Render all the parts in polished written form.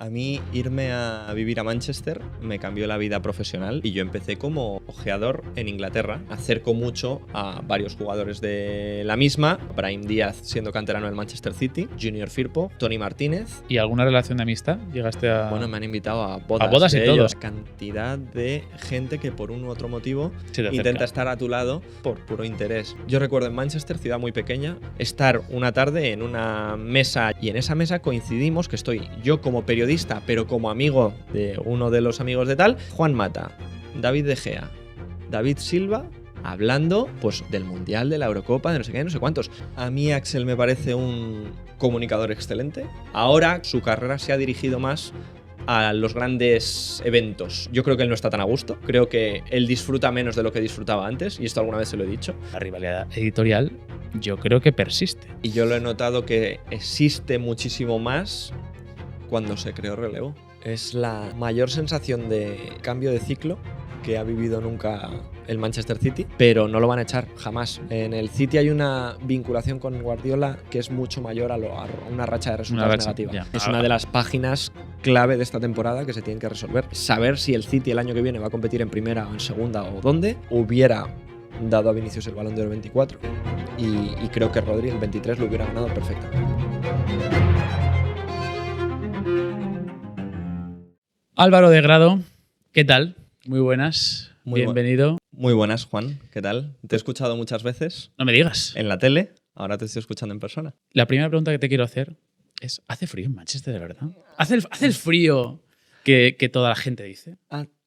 A mí irme a vivir a Manchester me cambió la vida profesional y yo empecé como ojeador en Inglaterra. Acerco mucho a varios jugadores de la misma. Brahim Díaz siendo canterano del Manchester City, Junior Firpo, Tony Martínez. ¿Y alguna relación de amistad? ¿Llegaste a...? Bueno, me han invitado a bodas. A bodas y de todo. ellos. Cantidad de gente que por un u otro motivo Se te acerca. intenta estar a tu lado por puro interés. Yo recuerdo en Manchester, ciudad muy pequeña, estar una tarde en una mesa y en esa mesa coincidimos que estoy yo como periodista, pero como amigo de uno de los amigos de tal, Juan Mata, David De Gea, David Silva, hablando pues del Mundial, de la Eurocopa, de no sé qué, no sé cuántos. A mí Axel me parece un comunicador excelente. Ahora su carrera se ha dirigido más a los grandes eventos. Yo creo que él no está tan a gusto. Creo que él disfruta menos de lo que disfrutaba antes, y esto alguna vez se lo he dicho. La rivalidad editorial yo creo que persiste. Y yo lo he notado que existe muchísimo más cuando se creó relevo. Es la mayor sensación de cambio de ciclo que ha vivido nunca el Manchester City, pero no lo van a echar jamás. En el City hay una vinculación con Guardiola que es mucho mayor a una racha de resultados negativa. Ya. Es una de las páginas clave de esta temporada que se tienen que resolver. Saber si el City el año que viene va a competir en primera o en segunda o dónde. Hubiera dado a Vinicius el Balón de Oro 24 y creo que Rodri el 23 lo hubiera ganado perfectamente. Álvaro de Grado, ¿qué tal? Muy buenas, bienvenido. Muy buenas, Juan, ¿qué tal? Te he escuchado muchas veces No me digas. en la tele, ahora te estoy escuchando en persona. La primera pregunta que te quiero hacer es, ¿hace frío en Manchester de verdad? ¿Hace el frío que toda la gente dice?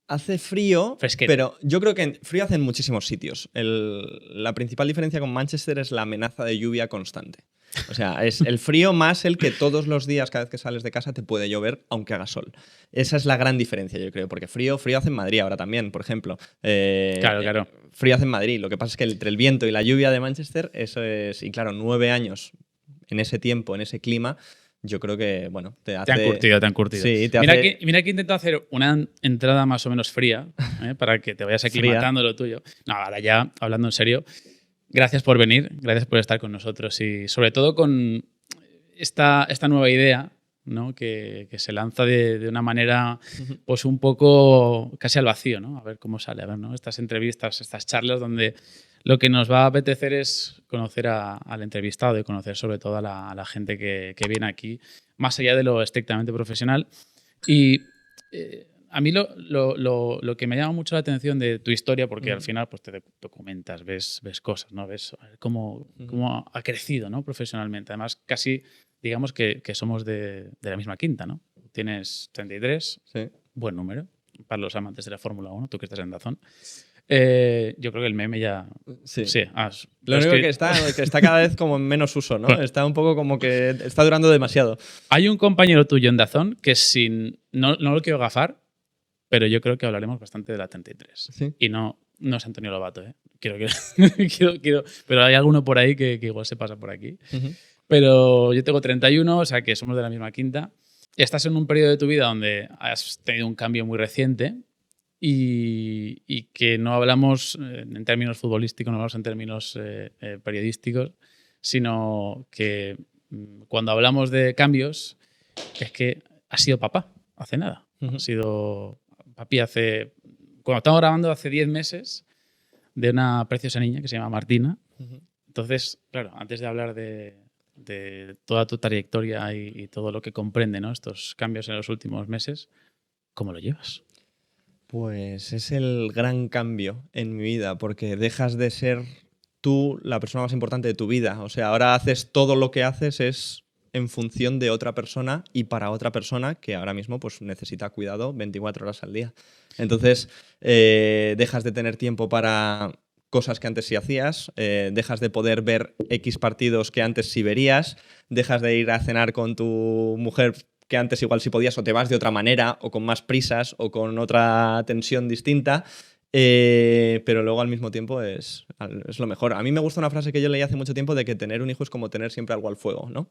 Hace frío, Fresquete. pero yo creo que frío hace en muchísimos sitios. La principal diferencia con Manchester es la amenaza de lluvia constante. O sea, es el frío más el que todos los días, cada vez que sales de casa, te puede llover, aunque haga sol. Esa es la gran diferencia, yo creo, porque frío hace en Madrid ahora también, por ejemplo. Claro. Frío hace en Madrid. Lo que pasa es que entre el viento y la lluvia de Manchester, eso es... Y claro, 9 años en ese tiempo, en ese clima, yo creo que, bueno, te hace... Te han curtido. Sí, te mira, hace... mira que intento hacer una entrada más o menos fría, para que te vayas aclimatando lo tuyo. No, ahora ya, hablando en serio, gracias por venir, gracias por estar con nosotros y sobre todo con esta nueva idea, ¿no? que se lanza de una manera pues un poco casi al vacío, ¿no? A ver cómo sale, a ver, ¿no? Estas entrevistas, estas charlas donde lo que nos va a apetecer es conocer al entrevistado y conocer sobre todo a la gente que viene aquí, más allá de lo estrictamente profesional. Y a mí lo que me llama mucho la atención de tu historia, porque al final pues, te documentas, ves cosas, ¿no? Ves cómo ha crecido, ¿no? Profesionalmente. Además, casi digamos que somos de la misma quinta, ¿no? Tienes 33, Sí. buen número para los amantes de la Fórmula 1, tú que estás en Dazón. Yo creo que el meme ya... Sí. Lo único que está cada vez como en menos uso, ¿no? Bueno. Está un poco como que está durando demasiado. Hay un compañero tuyo en Dazón que no lo quiero gafar, pero yo creo que hablaremos bastante de la 33. Sí. Y no es Antonio Lobato, ¿eh? Quiero, pero hay alguno por ahí que igual se pasa por aquí. Uh-huh. Pero yo tengo 31, o sea que somos de la misma quinta. Estás en un periodo de tu vida donde has tenido un cambio muy reciente y que no hablamos en términos futbolísticos, no hablamos en términos periodísticos, sino que cuando hablamos de cambios es que has sido papá hace nada. Uh-huh. Has sido papi cuando estamos grabando hace 10 meses de una preciosa niña que se llama Martina. Uh-huh. Entonces, claro, antes de hablar de toda tu trayectoria y todo lo que comprende, ¿no? Estos cambios en los últimos meses, ¿cómo lo llevas? Pues es el gran cambio en mi vida, porque dejas de ser tú la persona más importante de tu vida. O sea, ahora haces todo lo que haces es en función de otra persona y para otra persona que ahora mismo pues, necesita cuidado 24 horas al día. Entonces, dejas de tener tiempo para cosas que antes sí hacías, dejas de poder ver X partidos que antes sí verías, dejas de ir a cenar con tu mujer que antes igual sí podías, o te vas de otra manera, o con más prisas, o con otra tensión distinta, pero luego al mismo tiempo es lo mejor. A mí me gusta una frase que yo leí hace mucho tiempo de que tener un hijo es como tener siempre algo al fuego, ¿no?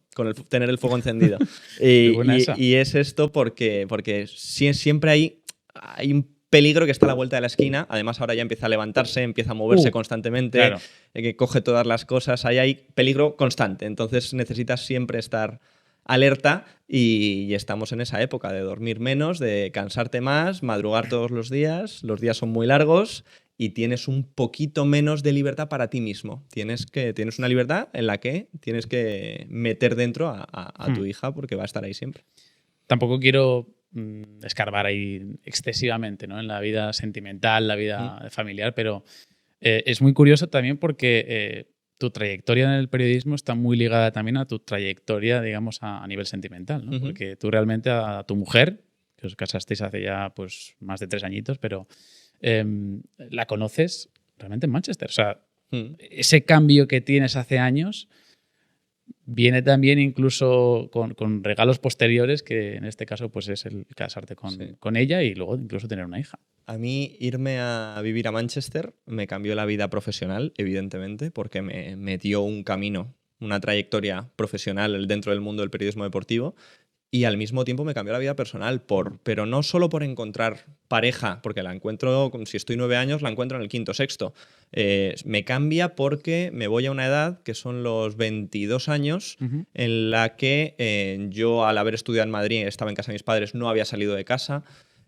Tener el fuego encendido. y es esto porque siempre hay un peligro que está a la vuelta de la esquina. Además ahora ya empieza a levantarse, empieza a moverse constantemente, claro. Que coge todas las cosas. Ahí hay peligro constante, entonces necesitas siempre estar alerta y estamos en esa época de dormir menos, de cansarte más, madrugar todos los días son muy largos y tienes un poquito menos de libertad para ti mismo. Tienes una libertad en la que tienes que meter dentro a tu hija porque va a estar ahí siempre. Tampoco quiero escarbar ahí excesivamente, ¿no? En la vida sentimental, la vida familiar, pero es muy curioso también porque tu trayectoria en el periodismo está muy ligada también a tu trayectoria, digamos, a nivel sentimental, ¿no? Porque tú realmente a tu mujer, que os casasteis hace ya pues más de 3 añitos, pero la conoces realmente en Manchester. O sea, ese cambio que tienes hace años viene también incluso con regalos posteriores, que en este caso pues es el casarte con ella y luego incluso tener una hija. A mí irme a vivir a Manchester me cambió la vida profesional, evidentemente, porque me dio un camino, una trayectoria profesional dentro del mundo del periodismo deportivo y al mismo tiempo me cambió la vida personal, pero no solo por encontrar pareja, porque la encuentro, si estoy 9 años, la encuentro en el quinto, sexto. Me cambia porque me voy a una edad, que son los 22 años, en la que yo, al haber estudiado en Madrid, estaba en casa de mis padres, no había salido de casa.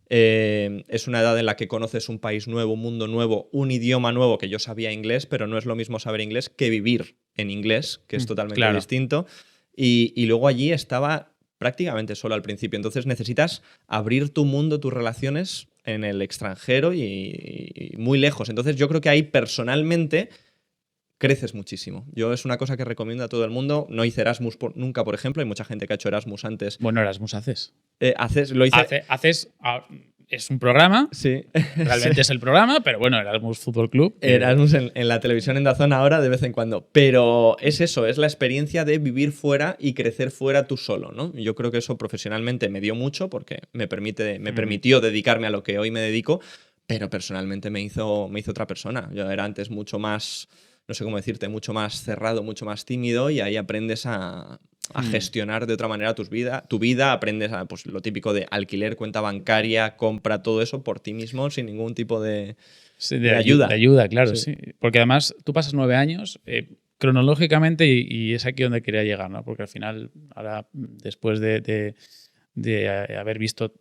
Es una edad en la que conoces un país nuevo, un mundo nuevo, un idioma nuevo, que yo sabía inglés, pero no es lo mismo saber inglés que vivir en inglés, que es totalmente distinto. Y luego allí estaba prácticamente solo al principio. Entonces necesitas abrir tu mundo, tus relaciones en el extranjero y muy lejos. Entonces yo creo que ahí personalmente creces muchísimo. Yo es una cosa que recomiendo a todo el mundo. No hice Erasmus nunca, por ejemplo. Hay mucha gente que ha hecho Erasmus antes. Bueno, Erasmus haces. Lo hice. Es un programa. Sí. Realmente es el programa, pero bueno, Erasmus Fútbol Club. Erasmus en la televisión en DAZN ahora de vez en cuando. Pero es eso, es la experiencia de vivir fuera y crecer fuera tú solo, ¿no? Yo creo que eso profesionalmente me dio mucho porque me permitió dedicarme a lo que hoy me dedico, pero personalmente me hizo otra persona. Yo era antes mucho más, no sé cómo decirte, mucho más cerrado, mucho más tímido y ahí aprendes a gestionar de otra manera tu vida, aprendes a, pues, lo típico de alquiler, cuenta bancaria, compra, todo eso por ti mismo sin ningún tipo de ayuda. De ayuda, claro, sí. Porque además tú pasas 9 años cronológicamente y es aquí donde quería llegar, ¿no? Porque al final, ahora, después de haber visto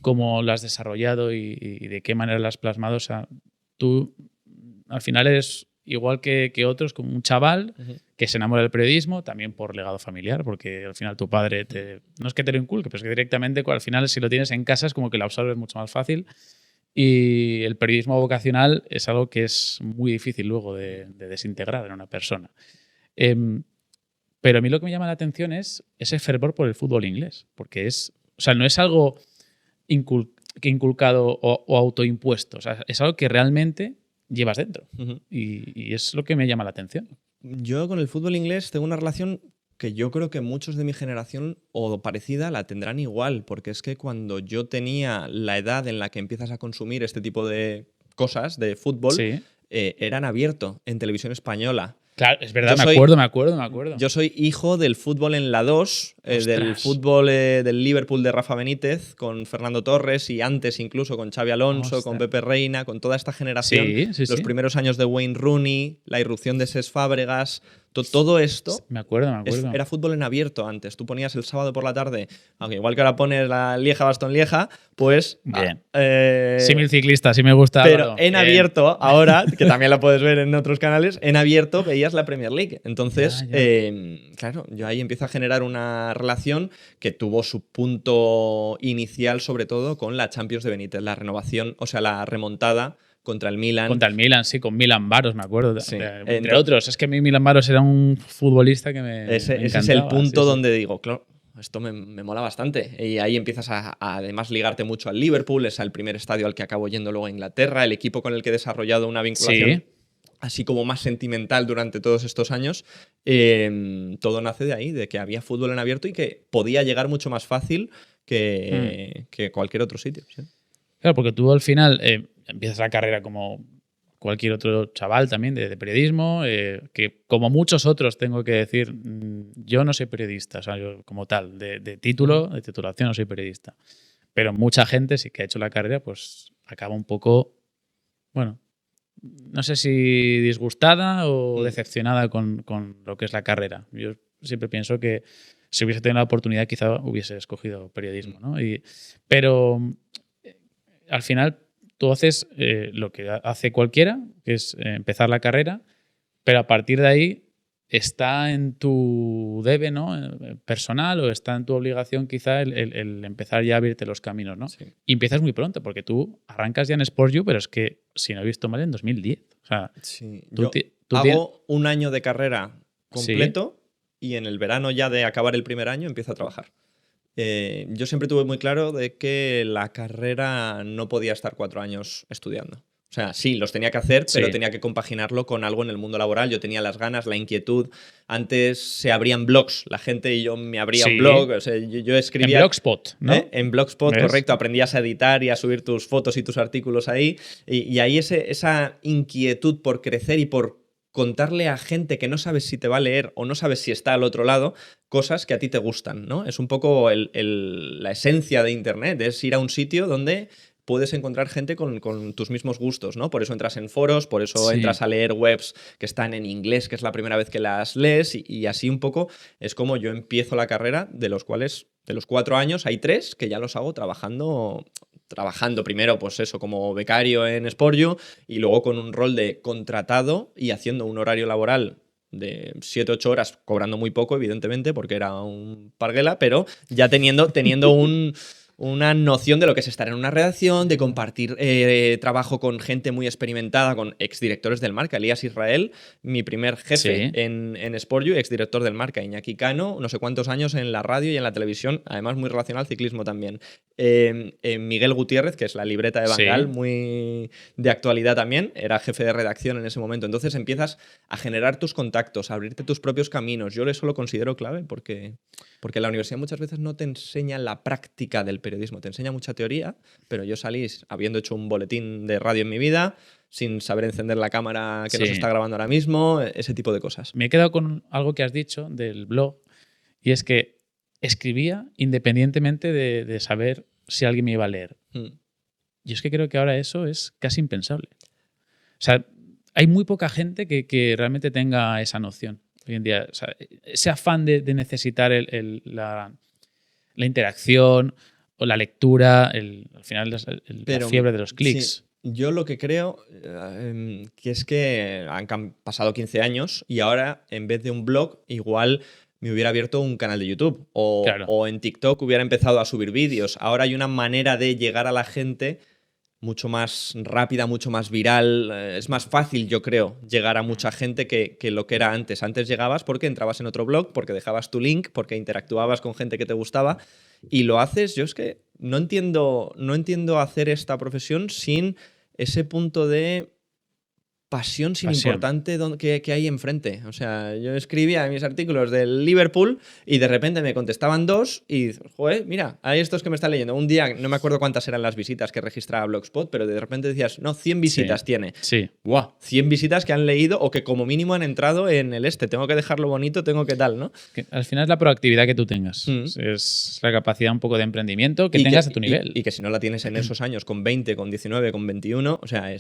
cómo lo has desarrollado y de qué manera lo has plasmado, o sea, tú al final eres igual que otros, como un chaval que se enamora del periodismo, también por legado familiar, porque al final tu padre no es que te lo inculque, pero es que directamente al final si lo tienes en casa es como que lo absorbes mucho más fácil. Y el periodismo vocacional es algo que es muy difícil luego de desintegrar en una persona. Pero a mí lo que me llama la atención es ese fervor por el fútbol inglés, porque no es algo inculcado o autoimpuesto, o sea, es algo que realmente llevas dentro. Y es lo que me llama la atención. Yo con el fútbol inglés tengo una relación que yo creo que muchos de mi generación o parecida la tendrán igual, porque es que cuando yo tenía la edad en la que empiezas a consumir este tipo de cosas de fútbol, eran abierto en televisión española. Claro, es verdad, me acuerdo. Yo soy hijo del fútbol en la 2, del fútbol del Liverpool de Rafa Benítez, con Fernando Torres y antes incluso con Xavi Alonso, con Pepe Reina, con toda esta generación. Los primeros años de Wayne Rooney, la irrupción de Cesc Fábregas, todo esto. Me acuerdo. Era fútbol en abierto antes. Tú ponías el sábado por la tarde, aunque igual que ahora pones la Lieja-Bastogne-Lieja, pues. Bien. Símil ciclista, sí me gusta. Pero en abierto, ahora, que también la puedes ver en otros canales, en abierto veías la Premier League. Entonces, claro, yo ahí empiezo a generar una relación que tuvo su punto inicial, sobre todo, con la Champions de Benítez, la renovación, o sea, la remontada contra el Milan. Contra el Milan, sí, con Milan Baros, me acuerdo. Sí. Entre otros, es que Milan Baros era un futbolista que me ese es el punto donde digo, claro, esto me mola bastante. Y ahí empiezas a además ligarte mucho al Liverpool, es el primer estadio al que acabo yendo luego a Inglaterra, el equipo con el que he desarrollado una vinculación así como más sentimental durante todos estos años. Todo nace de ahí, de que había fútbol en abierto y que podía llegar mucho más fácil que cualquier otro sitio. Sí. Claro, porque tú al final empiezas la carrera como cualquier otro chaval también de periodismo, que como muchos otros tengo que decir, yo no soy periodista, o sea, yo como tal, de título, de titulación no soy periodista. Pero mucha gente sí que ha hecho la carrera, pues acaba un poco, bueno, no sé si disgustada o decepcionada con lo que es la carrera. Yo siempre pienso que si hubiese tenido la oportunidad quizá hubiese escogido periodismo, ¿no? Pero al final tú haces lo que hace cualquiera, que es empezar la carrera, pero a partir de ahí está en tu debe, ¿no? Personal, o está en tu obligación quizá el empezar ya a abrirte los caminos, ¿no? Sí. Y empiezas muy pronto, porque tú arrancas ya en Sport You, pero es que, si no he visto mal, en 2010. O sea, Sí. tú Yo hago un año de carrera completo y en el verano ya de acabar el primer año empiezo a trabajar. Yo siempre tuve muy claro de que la carrera no podía estar 4 años estudiando. O sea, sí, los tenía que hacer, pero tenía que compaginarlo con algo en el mundo laboral. Yo tenía las ganas, la inquietud. Antes se abrían blogs, la gente y yo me abría un blog. O sea, yo escribía... En Blogspot, ¿no? En Blogspot, ¿ves? correcto. Aprendías a editar y a subir tus fotos y tus artículos ahí. Y ahí esa inquietud por crecer y por contarle a gente que no sabes si te va a leer o no sabes si está al otro lado cosas que a ti te gustan, ¿no? Es un poco la esencia de Internet, es ir a un sitio donde puedes encontrar gente con tus mismos gustos, ¿no? Por eso entras en foros, por eso entras a leer webs que están en inglés, que es la primera vez que las lees, y así un poco es como yo empiezo la carrera, de los cuales, de los 4 años, hay 3 que ya los hago trabajando primero, pues eso, como becario en Sport You, y luego con un rol de contratado y haciendo un horario laboral de 7-8 horas, cobrando muy poco, evidentemente, porque era un parguela, pero ya teniendo una noción de lo que es estar en una redacción, de compartir trabajo con gente muy experimentada, con exdirectores del Marca. Elías Israel, mi primer jefe en Sport You, exdirector del Marca. Iñaki Cano, no sé cuántos años en la radio y en la televisión, además muy relacionado al ciclismo también. Miguel Gutiérrez, que es la libreta de Van Gaal, muy de actualidad también, era jefe de redacción en ese momento. Entonces empiezas a generar tus contactos, a abrirte tus propios caminos. Yo eso lo considero clave porque la universidad muchas veces no te enseña la práctica del periodismo, te enseña mucha teoría, pero yo salí habiendo hecho un boletín de radio en mi vida, sin saber encender la cámara que nos está grabando ahora mismo, ese tipo de cosas. Me he quedado con algo que has dicho del blog, y es que escribía independientemente de saber si alguien me iba a leer. Yo es que creo que ahora eso es casi impensable. O sea, hay muy poca gente que realmente tenga esa noción hoy en día. O sea, ese afán de necesitar la interacción o la lectura, al final la fiebre de los clics. Sí. Yo lo que creo que es que han pasado 15 años y ahora, en vez de un blog, igual me hubiera abierto un canal de YouTube o en TikTok hubiera empezado a subir vídeos. Ahora hay una manera de llegar a la gente mucho más rápida, mucho más viral. Es más fácil, yo creo, llegar a mucha gente que lo que era antes. Antes llegabas porque entrabas en otro blog, porque dejabas tu link, porque interactuabas con gente que te gustaba y lo haces. Yo es que no entiendo hacer esta profesión sin ese punto de pasión sin importante que hay enfrente. O sea, yo escribía mis artículos del Liverpool y de repente me contestaban 2 y, joder, mira, hay estos que me están leyendo. Un día, no me acuerdo cuántas eran las visitas que registraba Blogspot, pero de repente decías, no, 100 visitas tiene. Sí. ¡Guau! 100 visitas que han leído o que como mínimo han entrado en el tengo que dejarlo bonito, tengo que tal, ¿no? Que al final es la proactividad que tú tengas. Es la capacidad un poco de emprendimiento que tengas a tu nivel. Y que si no la tienes en esos años, con 20, con 19, con 21, o sea,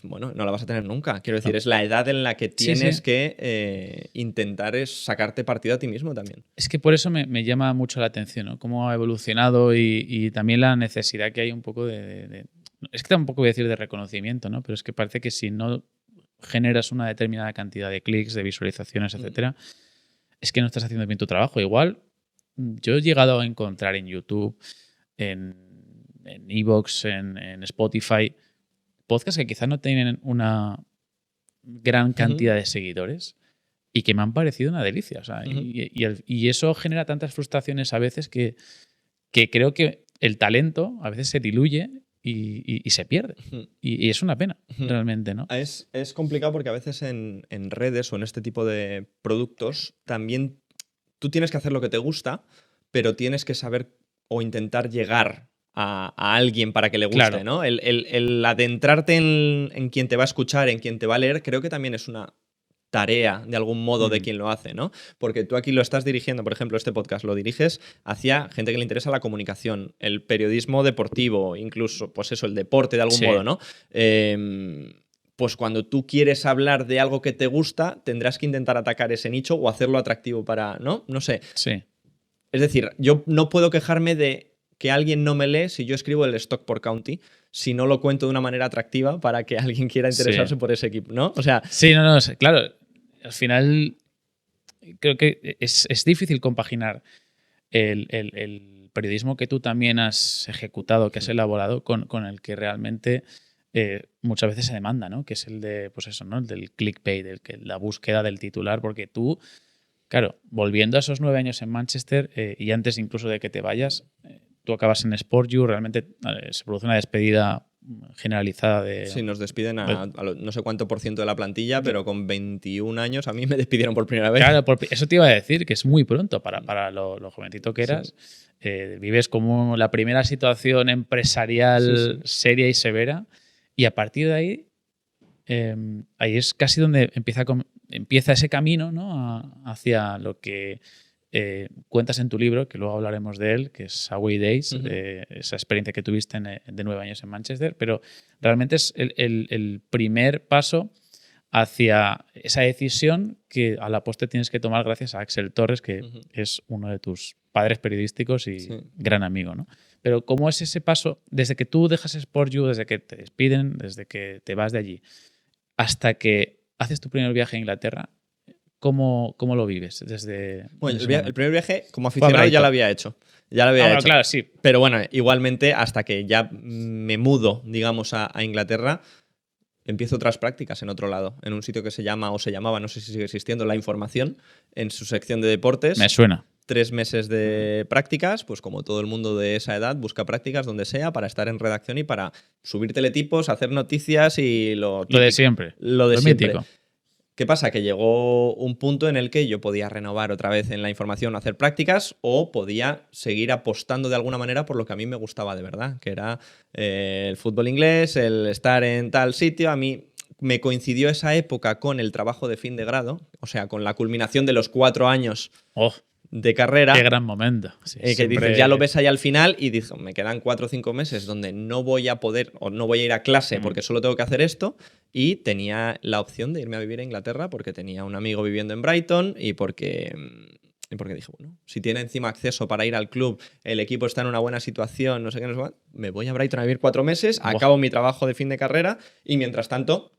bueno, no la vas a tener nunca. Quiero decir, es la edad en la que tienes que intentar sacarte partido a ti mismo también. Es que por eso me llama mucho la atención, ¿no? Cómo ha evolucionado y también la necesidad que hay un poco es que tampoco voy a decir de reconocimiento, ¿no? Pero es que parece que si no generas una determinada cantidad de clics, de visualizaciones, etcétera, es que no estás haciendo bien tu trabajo. Igual, yo he llegado a encontrar en YouTube, en iVoox, en Spotify, podcasts que quizás no tienen una gran cantidad de seguidores y que me han parecido una delicia. O sea, y eso genera tantas frustraciones a veces que creo que el talento a veces se diluye y se pierde. Y es una pena, realmente, ¿no? Es complicado porque a veces en redes o en este tipo de productos también tú tienes que hacer lo que te gusta, pero tienes que saber o intentar llegar a alguien para que le guste, ¿no? El adentrarte en quien te va a escuchar, en quien te va a leer, creo que también es una tarea, de algún modo, de quien lo hace, ¿no? Porque tú aquí lo estás dirigiendo, por ejemplo, este podcast lo diriges hacia gente que le interesa la comunicación, el periodismo deportivo, incluso, pues eso, el deporte de algún modo, ¿no? Pues cuando tú quieres hablar de algo que te gusta, tendrás que intentar atacar ese nicho o hacerlo atractivo para, ¿no? No sé. Sí. Es decir, yo no puedo quejarme de que alguien no me lee si yo escribo el Stockport County, si no lo cuento de una manera atractiva para que alguien quiera interesarse por ese equipo, ¿no? O sea... Sí, no, claro. Al final creo que es difícil compaginar el periodismo que tú también has ejecutado, que has elaborado, con el que realmente muchas veces se demanda, ¿no? Que es el de, pues eso, ¿no? El del clickbait, la búsqueda del titular, porque tú, claro, volviendo a esos 9 años en Manchester y antes incluso de que te vayas, tú acabas en SportU, realmente se produce una despedida generalizada de... Sí, nos despiden a no sé cuánto % de la plantilla, pero con 21 años a mí me despidieron por primera vez. Claro, eso te iba a decir, que es muy pronto para lo jovencito que eras. Sí. Vives como la primera situación empresarial seria y severa, y a partir de ahí, ahí es casi donde empieza ese camino, ¿no? Hacia lo que cuentas en tu libro, que luego hablaremos de él, que es Away Days, esa experiencia que tuviste de 9 años en Manchester, pero realmente es el primer paso hacia esa decisión que a la postre tienes que tomar gracias a Axel Torres, que es uno de tus padres periodísticos y gran amigo, ¿no? Pero ¿cómo es ese paso desde que tú dejas SportU, desde que te despiden, desde que te vas de allí, hasta que haces tu primer viaje a Inglaterra? ¿Cómo lo vives? Bueno, el primer viaje como aficionado ya lo había hecho. Ya lo había hecho. Bueno, claro, sí. Pero bueno, igualmente hasta que ya me mudo, digamos, a Inglaterra, empiezo otras prácticas en otro lado, en un sitio que se llama, o se llamaba, no sé si sigue existiendo, La Información, en su sección de deportes. Me suena. 3 meses de prácticas, pues como todo el mundo de esa edad, busca prácticas donde sea para estar en redacción y para subir teletipos, hacer noticias y lo de siempre. Lo de siempre. Mítico. ¿Qué pasa? Que llegó un punto en el que yo podía renovar otra vez en La Información, hacer prácticas, o podía seguir apostando de alguna manera por lo que a mí me gustaba de verdad, que era el fútbol inglés, el estar en tal sitio. A mí me coincidió esa época con el trabajo de fin de grado, o sea, con la culminación de los 4 años de carrera. ¡Qué gran momento! Sí, que dices, ya lo ves ahí al final y dices, me quedan 4 o 5 meses donde no voy a poder o no voy a ir a clase porque solo tengo que hacer esto, y tenía la opción de irme a vivir a Inglaterra porque tenía un amigo viviendo en Brighton y porque dije, bueno, si tiene encima acceso para ir al club, el equipo está en una buena situación, no sé qué, no sé cuál, me voy a Brighton a vivir 4 meses, acabo mi trabajo de fin de carrera y mientras tanto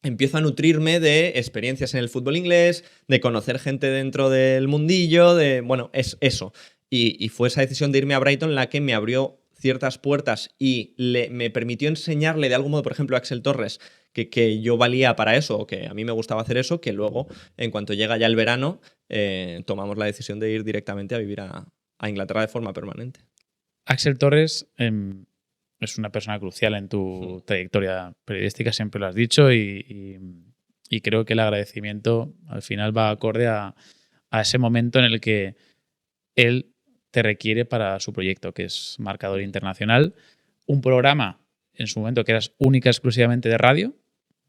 empiezo a nutrirme de experiencias en el fútbol inglés, de conocer gente dentro del mundillo, bueno, es eso. Y fue esa decisión de irme a Brighton la que me abrió ciertas puertas y me permitió enseñarle de algún modo, por ejemplo, a Axel Torres, que yo valía para eso, o que a mí me gustaba hacer eso, que luego, en cuanto llega ya el verano, tomamos la decisión de ir directamente a vivir a Inglaterra de forma permanente. Axel Torres... es una persona crucial en tu trayectoria periodística, siempre lo has dicho, y creo que el agradecimiento al final va acorde a ese momento en el que él te requiere para su proyecto, que es Marcador Internacional, un programa en su momento que eras única exclusivamente de radio,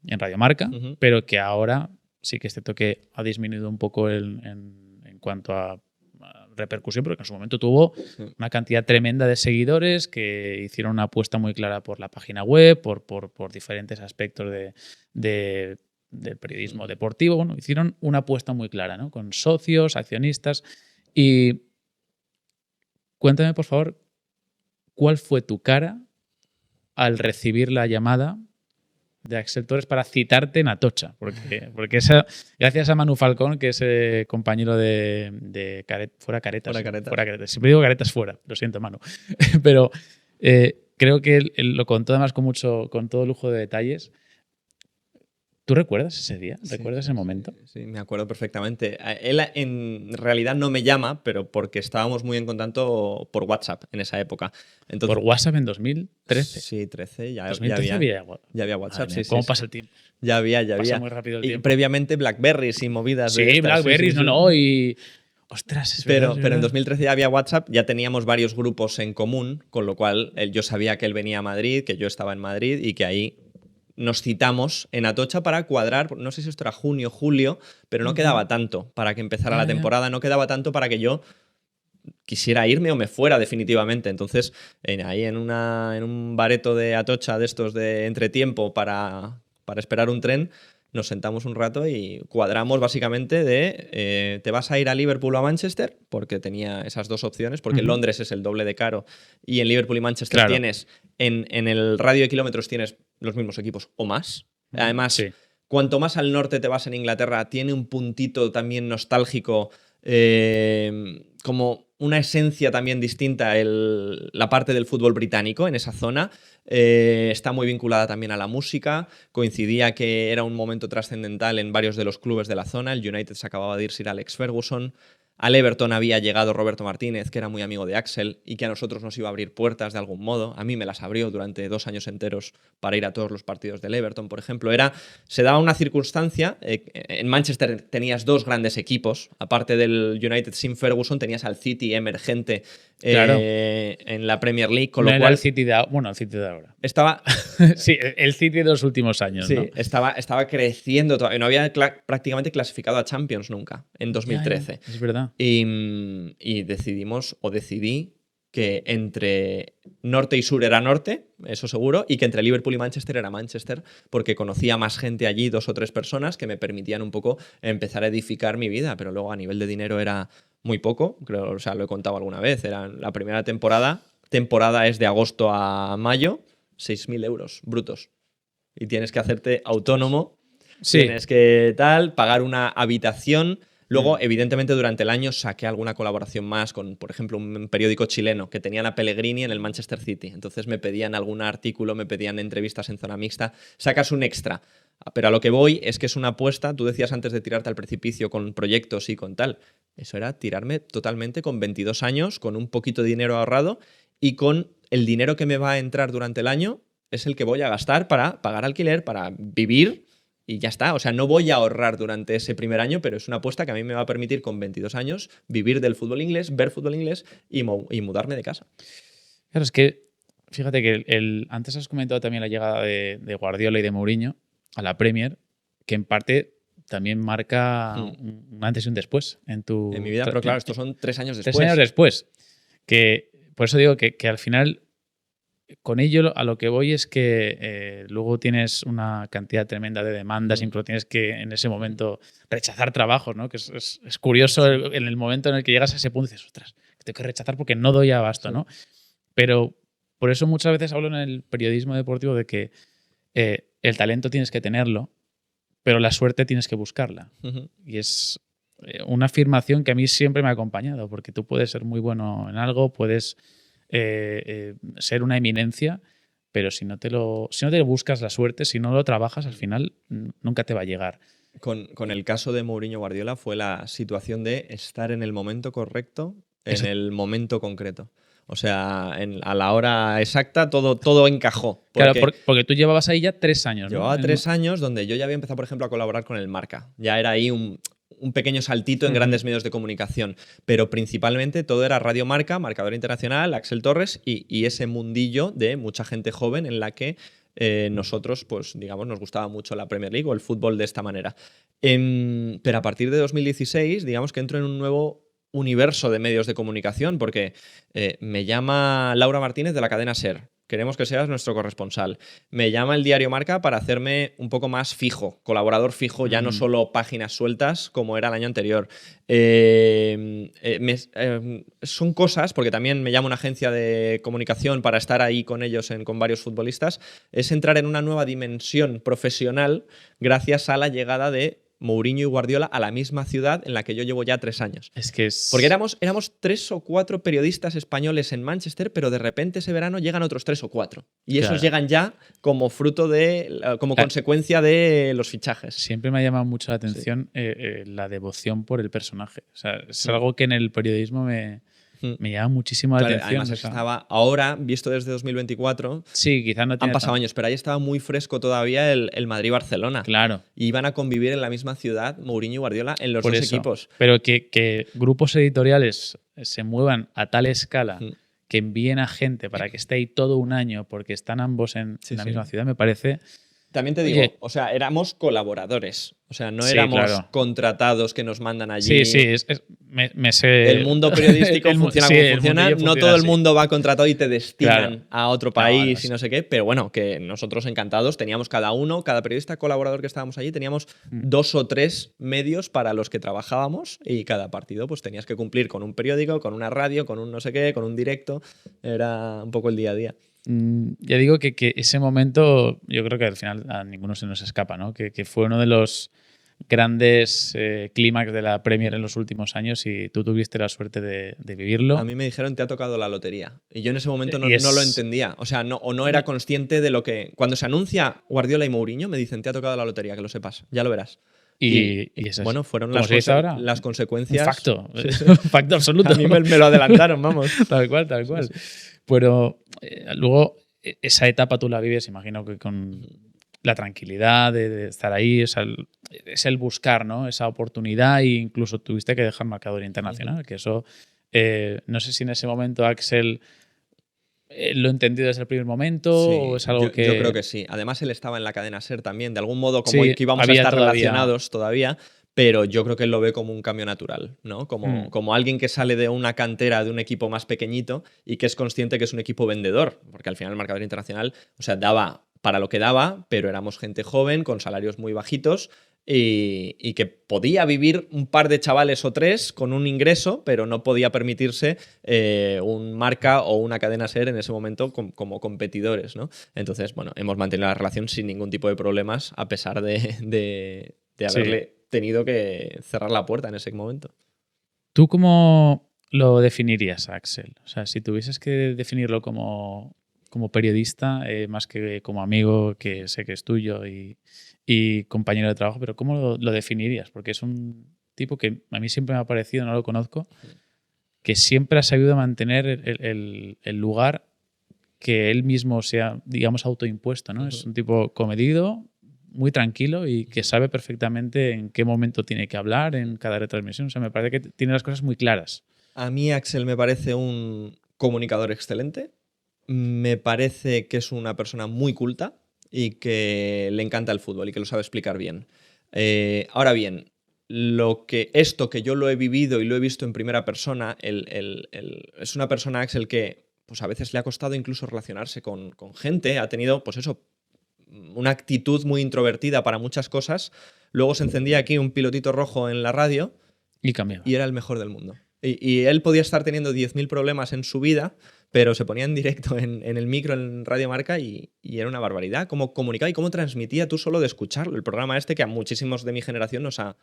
en Radio Marca, pero que ahora sí que es cierto que ha disminuido un poco en cuanto a repercusión, porque en su momento tuvo una cantidad tremenda de seguidores que hicieron una apuesta muy clara por la página web, por diferentes aspectos del periodismo deportivo. Bueno, hicieron una apuesta muy clara, ¿no? Con socios, accionistas. Y cuéntame, por favor, ¿cuál fue tu cara al recibir la llamada de Axel Torres para citarte en Atocha? Porque gracias a Manu Falcón, que es compañero de fuera Caretas. Fuera Caretas. Siempre digo Caretas fuera, lo siento, Manu. Pero creo que él lo contó además con todo lujo de detalles. ¿Tú recuerdas ese día? ¿Recuerdas ese momento? Sí, me acuerdo perfectamente. Él en realidad no me llama, pero porque estábamos muy en contacto por WhatsApp en esa época. Entonces, ¿por WhatsApp en 2013? Sí, 13. Ya 2013 ya había WhatsApp. Mía, ¿cómo pasa el tiempo? Ya había. Pasa muy rápido el tiempo. Y previamente Blackberries y movidas. Sí, Blackberries, y... Ostras, es verdad. Pero en 2013 ya había WhatsApp, ya teníamos varios grupos en común, con lo cual yo sabía que él venía a Madrid, que yo estaba en Madrid y que ahí nos citamos en Atocha para cuadrar, no sé si esto era junio, julio, pero no quedaba tanto para que empezara la temporada, no quedaba tanto para que yo quisiera irme o me fuera definitivamente. Entonces, ahí en un bareto de Atocha de estos de entretiempo para esperar un tren, nos sentamos un rato y cuadramos básicamente de te vas a ir a Liverpool o a Manchester, porque tenía esas dos opciones, porque en Londres es el doble de caro y en Liverpool y Manchester tienes, en el radio de kilómetros tienes los mismos equipos o más. Además, cuanto más al norte te vas en Inglaterra, tiene un puntito también nostálgico, como una esencia también distinta la parte del fútbol británico en esa zona. Está muy vinculada también a la música. Coincidía que era un momento trascendental en varios de los clubes de la zona. El United se acababa de ir Sir Alex Ferguson. Al Everton había llegado Roberto Martínez, que era muy amigo de Axel y que a nosotros nos iba a abrir puertas de algún modo. A mí me las abrió durante 2 años enteros para ir a todos los partidos del Everton, por ejemplo. Se daba una circunstancia. En Manchester tenías 2 grandes equipos. Aparte del United sin Ferguson, tenías al City emergente en la Premier League. Con lo cual, el City de ahora. Estaba... sí, el City de los últimos años. Sí, ¿no? estaba creciendo todavía. No había prácticamente clasificado a Champions nunca en 2013. Es verdad. Y decidí que entre norte y sur era norte, eso seguro, y que entre Liverpool y Manchester era Manchester, porque conocía más gente allí, 2 o 3 personas que me permitían un poco empezar a edificar mi vida, pero luego a nivel de dinero era muy poco, creo, o sea, lo he contado alguna vez, era la primera temporada es de agosto a mayo, 6.000 euros brutos. Y tienes que hacerte autónomo, tienes que pagar una habitación. Luego, evidentemente, durante el año saqué alguna colaboración más con, por ejemplo, un periódico chileno que tenían a Pellegrini en el Manchester City. Entonces me pedían algún artículo, me pedían entrevistas en zona mixta. Sacas un extra. Pero a lo que voy es que es una apuesta. Tú decías antes de tirarte al precipicio con proyectos y con tal. Eso era tirarme totalmente con 22 años, con un poquito de dinero ahorrado y con el dinero que me va a entrar durante el año es el que voy a gastar para pagar alquiler, para vivir. Y ya está, o sea, no voy a ahorrar durante ese primer año, pero es una apuesta que a mí me va a permitir con 22 años vivir del fútbol inglés, ver fútbol inglés y mudarme de casa. Claro, es que fíjate que antes has comentado también la llegada de Guardiola y de Mourinho a la Premier, que en parte también marca un antes y un después en mi vida, pero claro, estos son 3 años después. 3 años después. Que, por eso digo que al final... Con ello a lo que voy es que luego tienes una cantidad tremenda de demandas, incluso tienes que en ese momento rechazar trabajos, ¿no? Que es curioso en el momento en el que llegas a ese punto y dices, ostras, tengo que rechazar porque no doy abasto, ¿no? Pero por eso muchas veces hablo en el periodismo deportivo de que el talento tienes que tenerlo, pero la suerte tienes que buscarla. Y es una afirmación que a mí siempre me ha acompañado, porque tú puedes ser muy bueno en algo, puedes... ser una eminencia, pero si no te buscas la suerte, si no lo trabajas, al final nunca te va a llegar. Con el caso de Mourinho Guardiola fue la situación de estar en el momento correcto, en el momento concreto. O sea, a la hora exacta todo encajó. Claro, porque tú llevabas ahí ya 3 años, ¿no? Llevaba 3 años donde yo ya había empezado, por ejemplo, a colaborar con el Marca. Ya era ahí un pequeño saltito en grandes medios de comunicación, pero principalmente todo era Radio Marca, Marcador Internacional, Axel Torres y ese mundillo de mucha gente joven en la que nosotros, pues digamos, nos gustaba mucho la Premier League o el fútbol de esta manera. Pero a partir de 2016, digamos que entro en un nuevo universo de medios de comunicación porque me llama Laura Martínez de la cadena SER. Queremos que seas nuestro corresponsal. Me llama el diario Marca para hacerme un poco más fijo, colaborador fijo, ya no solo páginas sueltas como era el año anterior. Son cosas, porque también me llama una agencia de comunicación para estar ahí con ellos, con varios futbolistas, es entrar en una nueva dimensión profesional gracias a la llegada de Mourinho y Guardiola a la misma ciudad en la que yo llevo ya 3 años. Porque éramos 3 o 4 periodistas españoles en Manchester, pero de repente ese verano llegan otros 3 o 4. Y esos llegan ya como fruto como consecuencia de los fichajes. Siempre me ha llamado mucho la atención la devoción por el personaje. O sea, es algo que en el periodismo me llama muchísimo la atención. Además, estaba ahora, visto desde 2024, sí, quizás no han pasado años, pero ahí estaba muy fresco todavía el Madrid-Barcelona. Claro. Y iban a convivir en la misma ciudad Mourinho y Guardiola en los dos equipos. Pero que grupos editoriales se muevan a tal escala que envíen a gente para que esté ahí todo un año porque están ambos en la misma ciudad, me parece También te digo, Oye, o sea, éramos colaboradores. O sea, no sí, éramos claro. contratados que nos mandan allí. Sí, me sé. El mundo periodístico funciona sí, como el funciona. mundillo No funciona todo el así. mundo va contratado y te Claro. destinan a otro No, no, país y sí. no sé qué. Pero bueno, que nosotros encantados teníamos cada periodista colaborador que estábamos allí, teníamos 2 o 3 medios para los que trabajábamos y cada partido pues tenías que cumplir con un periódico, con una radio, con un no sé qué, con un directo. Era un poco el día a día. Ya digo que ese momento, yo creo que al final a ninguno se nos escapa, ¿no? Que fue uno de los grandes clímax de la Premier en los últimos años y tú tuviste la suerte de vivirlo. A mí me dijeron, te ha tocado la lotería. Y yo en ese momento Y no lo entendía. O sea, no era consciente de lo que... Cuando se anuncia Guardiola y Mourinho, me dicen, te ha tocado la lotería, que lo sepas. Ya lo verás. Y eso es. Bueno, fueron ¿Cómo se dice ahora? las Un consecuencias... facto. Sí, sí. Un facto absoluto. A mí me lo adelantaron, vamos. Tal cual, tal cual. Sí, sí. Pero luego esa etapa tú la vives, imagino que con la tranquilidad de estar ahí, es el buscar, ¿no? Esa oportunidad e incluso tuviste que dejar marcador internacional, que eso, no sé si en ese momento Axel lo entendió desde el primer momento o es algo yo creo que sí. Además, él estaba en la cadena SER también. De algún modo, como Sí, que íbamos a había estar todavía. relacionados todavía, pero yo creo que él lo ve como un cambio natural, ¿no? Como alguien que sale de una cantera de un equipo más pequeñito y que es consciente que es un equipo vendedor, porque al final el marcador internacional, o sea, daba para lo que daba, pero éramos gente joven con salarios muy bajitos y que podía vivir un par de chavales o 3 con un ingreso, pero no podía permitirse un marca o una cadena SER en ese momento como competidores, ¿no? Entonces, bueno, hemos mantenido la relación sin ningún tipo de problemas a pesar de haberle tenido que cerrar la puerta en ese momento. ¿Tú cómo lo definirías, Axel? O sea, si tuvieses que definirlo como periodista, más que como amigo, que sé que es tuyo y compañero de trabajo, pero ¿cómo lo definirías? Porque es un tipo que a mí siempre me ha parecido, no lo conozco, que siempre ha sabido mantener el lugar que él mismo se ha, digamos, autoimpuesto, ¿no? Es un tipo comedido, muy tranquilo y que sabe perfectamente en qué momento tiene que hablar en cada retransmisión. O sea, me parece que tiene las cosas muy claras. A mí Axel me parece un comunicador excelente. Me parece que es una persona muy culta y que le encanta el fútbol y que lo sabe explicar bien. Ahora bien, esto que yo lo he vivido y lo he visto en primera persona, es una persona, Axel, que pues a veces le ha costado incluso relacionarse con gente, ha tenido, pues eso, una actitud muy introvertida para muchas cosas. Luego se encendía aquí un pilotito rojo en la radio Y cambiaba. y era el mejor del mundo. Y él podía estar teniendo 10.000 problemas en su vida, pero se ponía en directo en el micro, en Radio Marca, y era una barbaridad. Cómo comunicaba y cómo transmitía tú solo de escucharlo. El programa este que a muchísimos de mi generación nos ha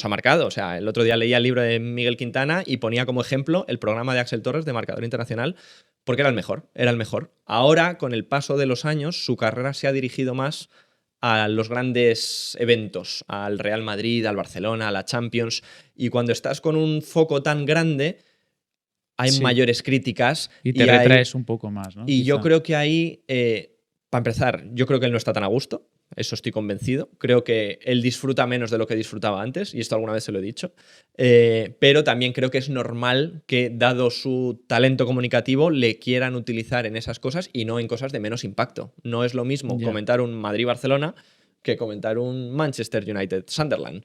marcado. O sea, el otro día leía el libro de Miguel Quintana y ponía como ejemplo el programa de Axel Torres de Marcador Internacional, porque era el mejor, era el mejor. Ahora, con el paso de los años, su carrera se ha dirigido más a los grandes eventos, al Real Madrid, al Barcelona, a la Champions, y cuando estás con un foco tan grande hay mayores críticas. Y te retraes un poco más, ¿no? Y yo creo que ahí, para empezar, yo creo que él no está tan a gusto, eso estoy convencido. Creo que él disfruta menos de lo que disfrutaba antes, y esto alguna vez se lo he dicho. Pero también creo que es normal que, dado su talento comunicativo, le quieran utilizar en esas cosas y no en cosas de menos impacto. No es lo mismo comentar un Madrid-Barcelona que comentar un Manchester United-Sunderland.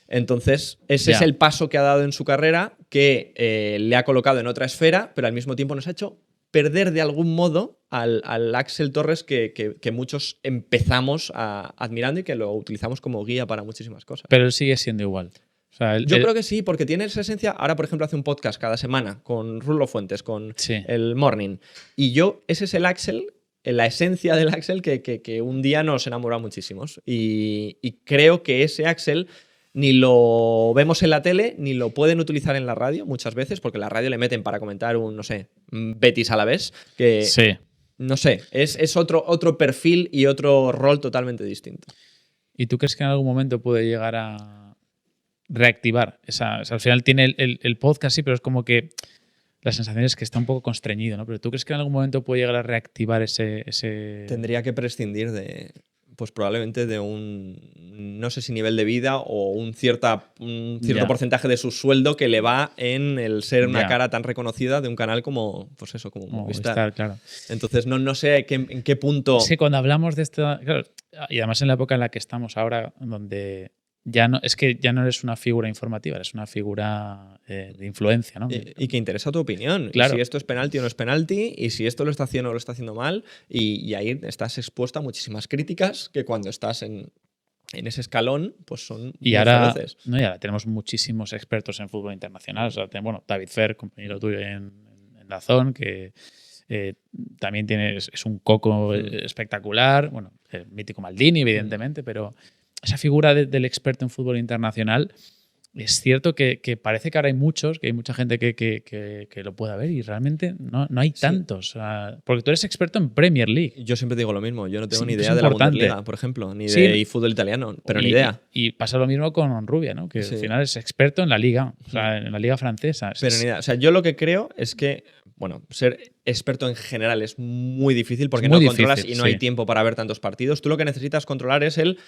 Entonces, ese es el paso que ha dado en su carrera, que le ha colocado en otra esfera, pero al mismo tiempo nos ha hecho perder de algún modo al Axel Torres que muchos empezamos admirando y que lo utilizamos como guía para muchísimas cosas. Pero él sigue siendo igual. O sea, yo creo que sí, porque tiene esa esencia. Ahora, por ejemplo, hace un podcast cada semana con Rulo Fuentes, con el Morning. Y ese es el Axel, la esencia del Axel que un día nos enamoró muchísimos. Y creo que ese Axel ni lo vemos en la tele, ni lo pueden utilizar en la radio muchas veces, porque en la radio le meten para comentar un, no sé, Betis Alavés, que no sé, es otro perfil y otro rol totalmente distinto. ¿Y tú crees que en algún momento puede llegar a reactivar al final tiene el podcast, sí, pero es como que la sensación es que está un poco constreñido, ¿no? Pero ¿tú crees que en algún momento puede llegar a reactivar ese...? Tendría que prescindir de... pues probablemente de no sé si nivel de vida o un cierto porcentaje de su sueldo que le va en el ser una cara tan reconocida de un canal como, pues eso, como Movistar. Claro. Entonces, no sé en qué punto... Sí, cuando hablamos de esto, claro, y además en la época en la que estamos ahora, donde ya no eres una figura informativa, eres una figura de influencia, ¿no? Y que interesa tu opinión. Claro. Y si esto es penalti o no es penalti, y si esto lo está haciendo o lo está haciendo mal, y ahí estás expuesto a muchísimas críticas que cuando estás en ese escalón, pues son y muy ahora, feroces. ¿no? Y ahora tenemos muchísimos expertos en fútbol internacional. O sea, David Fer, compañero tuyo en DAZN, que también es un coco espectacular. Bueno, el mítico Maldini, evidentemente, pero esa figura del experto en fútbol internacional, es cierto que parece que ahora hay mucha gente que lo pueda ver y realmente no hay tantos. O sea, porque tú eres experto en Premier League. Yo siempre digo lo mismo. Yo no tengo ni Siempre idea es de la importante. Bundesliga, por ejemplo, ni de fútbol italiano, pero ni idea. Y pasa lo mismo con Rubia, ¿no? Que al final es experto en la liga, o sea, en la liga francesa. Pero ni idea. O sea, yo lo que creo es que, bueno, ser experto en general es muy difícil porque no controlas y no hay tiempo para ver tantos partidos. Tú lo que necesitas controlar es el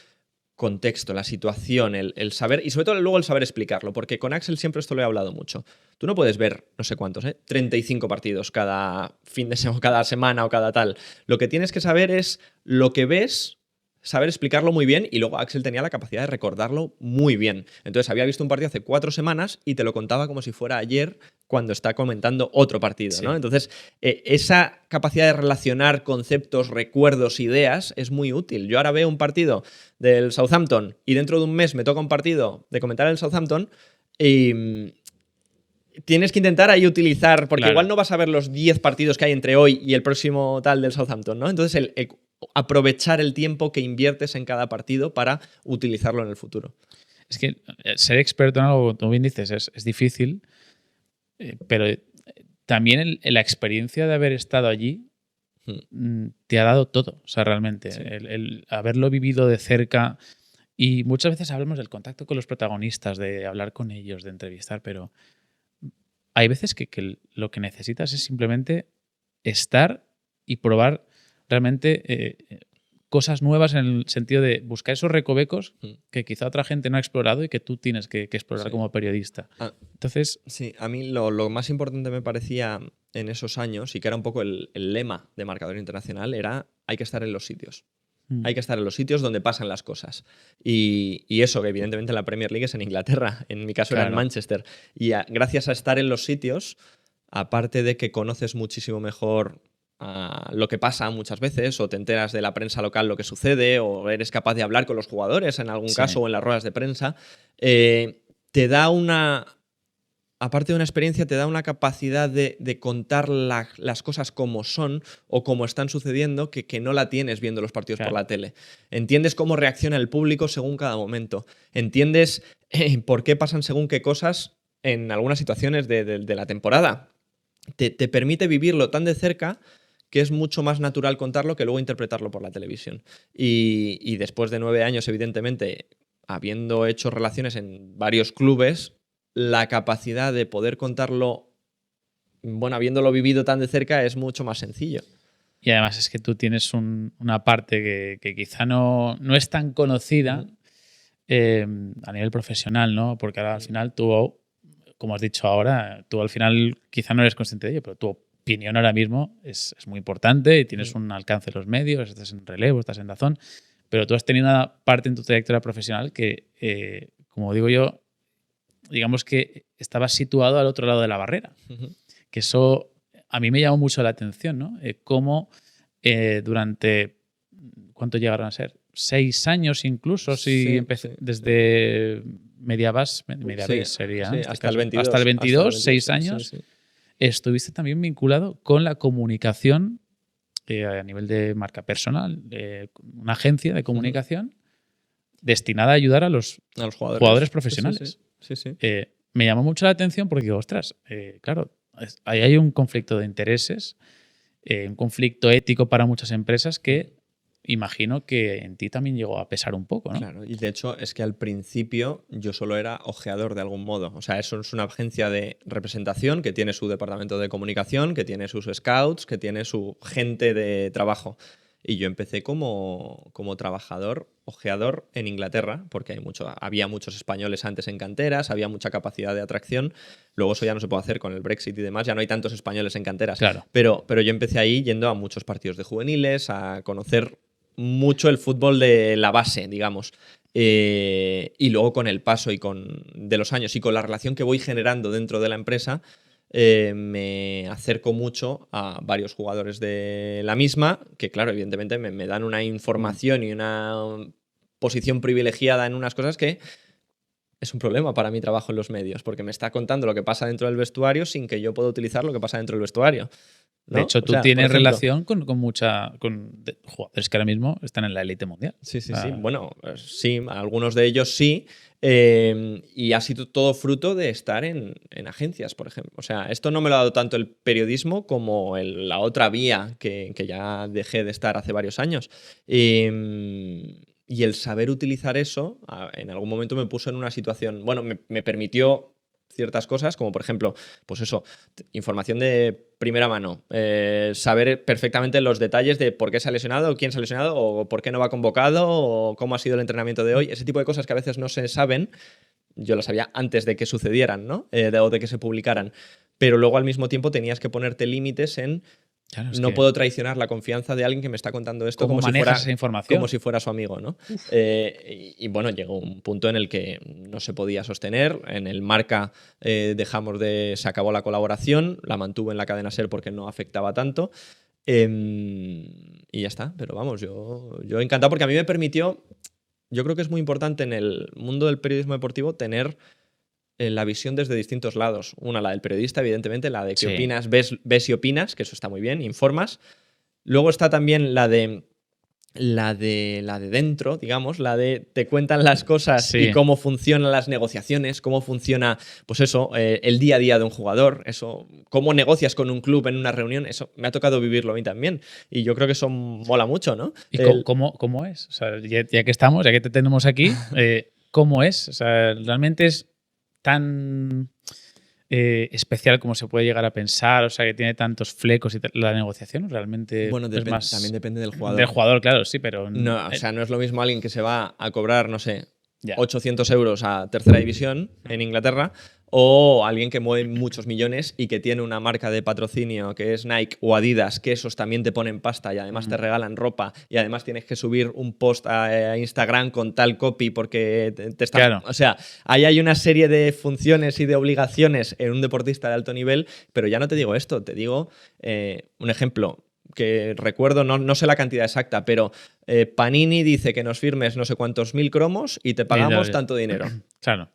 contexto, la situación, el saber, y sobre todo luego el saber explicarlo, porque con Axel siempre esto lo he hablado mucho. Tú no puedes ver, no sé cuántos, 35 partidos cada fin de semana, cada semana o cada tal. Lo que tienes que saber es lo que ves, saber explicarlo muy bien, y luego Axel tenía la capacidad de recordarlo muy bien. Entonces había visto un partido hace 4 semanas y te lo contaba como si fuera ayer cuando está comentando otro partido, ¿no? Entonces, esa capacidad de relacionar conceptos, recuerdos, ideas es muy útil. Yo ahora veo un partido del Southampton y dentro de un mes me toca un partido de comentar el Southampton y tienes que intentar ahí utilizar, porque igual no vas a ver los 10 partidos que hay entre hoy y el próximo tal del Southampton, ¿no? Entonces, el aprovechar el tiempo que inviertes en cada partido para utilizarlo en el futuro. Es que ser experto en algo, como bien dices, es difícil, pero también la experiencia de haber estado allí te ha dado todo, o sea, realmente. Sí. El haberlo vivido de cerca, y muchas veces hablamos del contacto con los protagonistas, de hablar con ellos, de entrevistar, pero hay veces que lo que necesitas es simplemente estar y probar realmente cosas nuevas, en el sentido de buscar esos recovecos que quizá otra gente no ha explorado y que tú tienes que explorar como periodista. Entonces, sí, a mí lo más importante me parecía en esos años, y que era un poco el lema de Marcador Internacional, era: hay que estar en los sitios. Hay que estar en los sitios donde pasan las cosas. Y eso, que evidentemente la Premier League es en Inglaterra, en mi caso era en Manchester. Y gracias a estar en los sitios, aparte de que conoces muchísimo mejor lo que pasa muchas veces, o te enteras de la prensa local lo que sucede, o eres capaz de hablar con los jugadores en algún caso, o en las ruedas de prensa, te da aparte de una experiencia, te da una capacidad de contar las cosas como son o como están sucediendo, que no la tienes viendo los partidos por la tele. Entiendes cómo reacciona el público según cada momento. Entiendes por qué pasan según qué cosas en algunas situaciones de la temporada. Te permite vivirlo tan de cerca que es mucho más natural contarlo que luego interpretarlo por la televisión. Y después de 9 años, evidentemente, habiendo hecho relaciones en varios clubes, la capacidad de poder contarlo, bueno, habiéndolo vivido tan de cerca, es mucho más sencillo. Y además es que tú tienes una parte que quizá no es tan conocida a nivel profesional, ¿no? Porque ahora al final tú, como has dicho ahora, tú al final quizá no eres consciente de ello, pero tu opinión ahora mismo es muy importante y tienes un alcance en los medios, estás en Relevo, estás en DAZN, pero tú has tenido una parte en tu trayectoria profesional que, como digo yo, digamos que estabas situado al otro lado de la barrera. Que eso a mí me llamó mucho la atención, ¿no? Cómo durante, ¿cuánto llegaron a ser? 6 años incluso, si empecé desde Mediabase sería, sí, hasta el 22. Hasta el 22, 6 años. Sí. Estuviste también vinculado con la comunicación a nivel de marca personal, una agencia de comunicación destinada a ayudar a los jugadores profesionales. Sí. Me llamó mucho la atención porque, ostras, claro, ahí hay un conflicto de intereses, un conflicto ético para muchas empresas que imagino que en ti también llegó a pesar un poco, ¿no? Claro, y de hecho es que al principio yo solo era ojeador de algún modo. O sea, eso es una agencia de representación que tiene su departamento de comunicación, que tiene sus scouts, que tiene su gente de trabajo. Y yo empecé como trabajador, ojeador en Inglaterra, porque había muchos españoles antes en canteras, había mucha capacidad de atracción. Luego eso ya no se puede hacer con el Brexit y demás, ya no hay tantos españoles en canteras. Claro. Pero yo empecé ahí yendo a muchos partidos de juveniles, a conocer mucho el fútbol de la base, digamos. Y luego con el paso de los años y con la relación que voy generando dentro de la empresa, me acerco mucho a varios jugadores de la misma, que claro, evidentemente me dan una información y una posición privilegiada en unas cosas que es un problema para mi trabajo en los medios, porque me está contando lo que pasa dentro del vestuario sin que yo pueda utilizar lo que pasa dentro del vestuario, ¿no? De hecho, tú tienes relación con jugadores que ahora mismo están en la élite mundial. Sí. Bueno, sí, algunos de ellos sí. Y ha sido todo fruto de estar en agencias, por ejemplo. O sea, esto no me lo ha dado tanto el periodismo como la otra vía que ya dejé de estar hace varios años. Y el saber utilizar eso, en algún momento me puso en una situación, bueno, me permitió ciertas cosas, como por ejemplo, pues eso, información de primera mano, saber perfectamente los detalles de por qué se ha lesionado, quién se ha lesionado, o por qué no va convocado, o cómo ha sido el entrenamiento de hoy. Ese tipo de cosas que a veces no se saben, yo las sabía antes de que sucedieran, ¿no? O de que se publicaran. Pero luego al mismo tiempo tenías que ponerte límites en Claro, no puedo traicionar la confianza de alguien que me está contando esto como si fuera su amigo, ¿no? Y bueno, llegó un punto en el que no se podía sostener. En el Marca se acabó la colaboración, la mantuve en la cadena SER porque no afectaba tanto. Y ya está. Pero vamos, yo encantado porque a mí me permitió. Yo creo que es muy importante en el mundo del periodismo deportivo tener la visión desde distintos lados. Una, la del periodista, evidentemente, la de qué opinas, ves y opinas, que eso está muy bien, informas. Luego está también la de dentro, digamos, la de te cuentan las cosas y cómo funcionan las negociaciones, cómo funciona, pues eso, el día a día de un jugador, eso, cómo negocias con un club en una reunión, eso me ha tocado vivirlo a mí también. Y yo creo que eso mola mucho, ¿no? ¿Y cómo es? O sea, ya que estamos, ya que te tenemos aquí, ¿cómo es? O sea, realmente es tan especial como se puede llegar a pensar, o sea, que tiene tantos flecos y la negociación realmente bueno, es más... también depende del jugador. Del jugador, claro, sí, pero... No, o sea, no es lo mismo alguien que se va a cobrar, no sé, 800 euros a tercera división en Inglaterra, o alguien que mueve muchos millones y que tiene una marca de patrocinio que es Nike o Adidas, que esos también te ponen pasta y además te regalan ropa y además tienes que subir un post a Instagram con tal copy porque te están... Claro. O sea, ahí hay una serie de funciones y de obligaciones en un deportista de alto nivel, pero ya no te digo esto, te digo un ejemplo que recuerdo, no sé la cantidad exacta, pero Panini dice que nos firmes no sé cuántos 1000 cromos y te pagamos tanto dinero. Claro.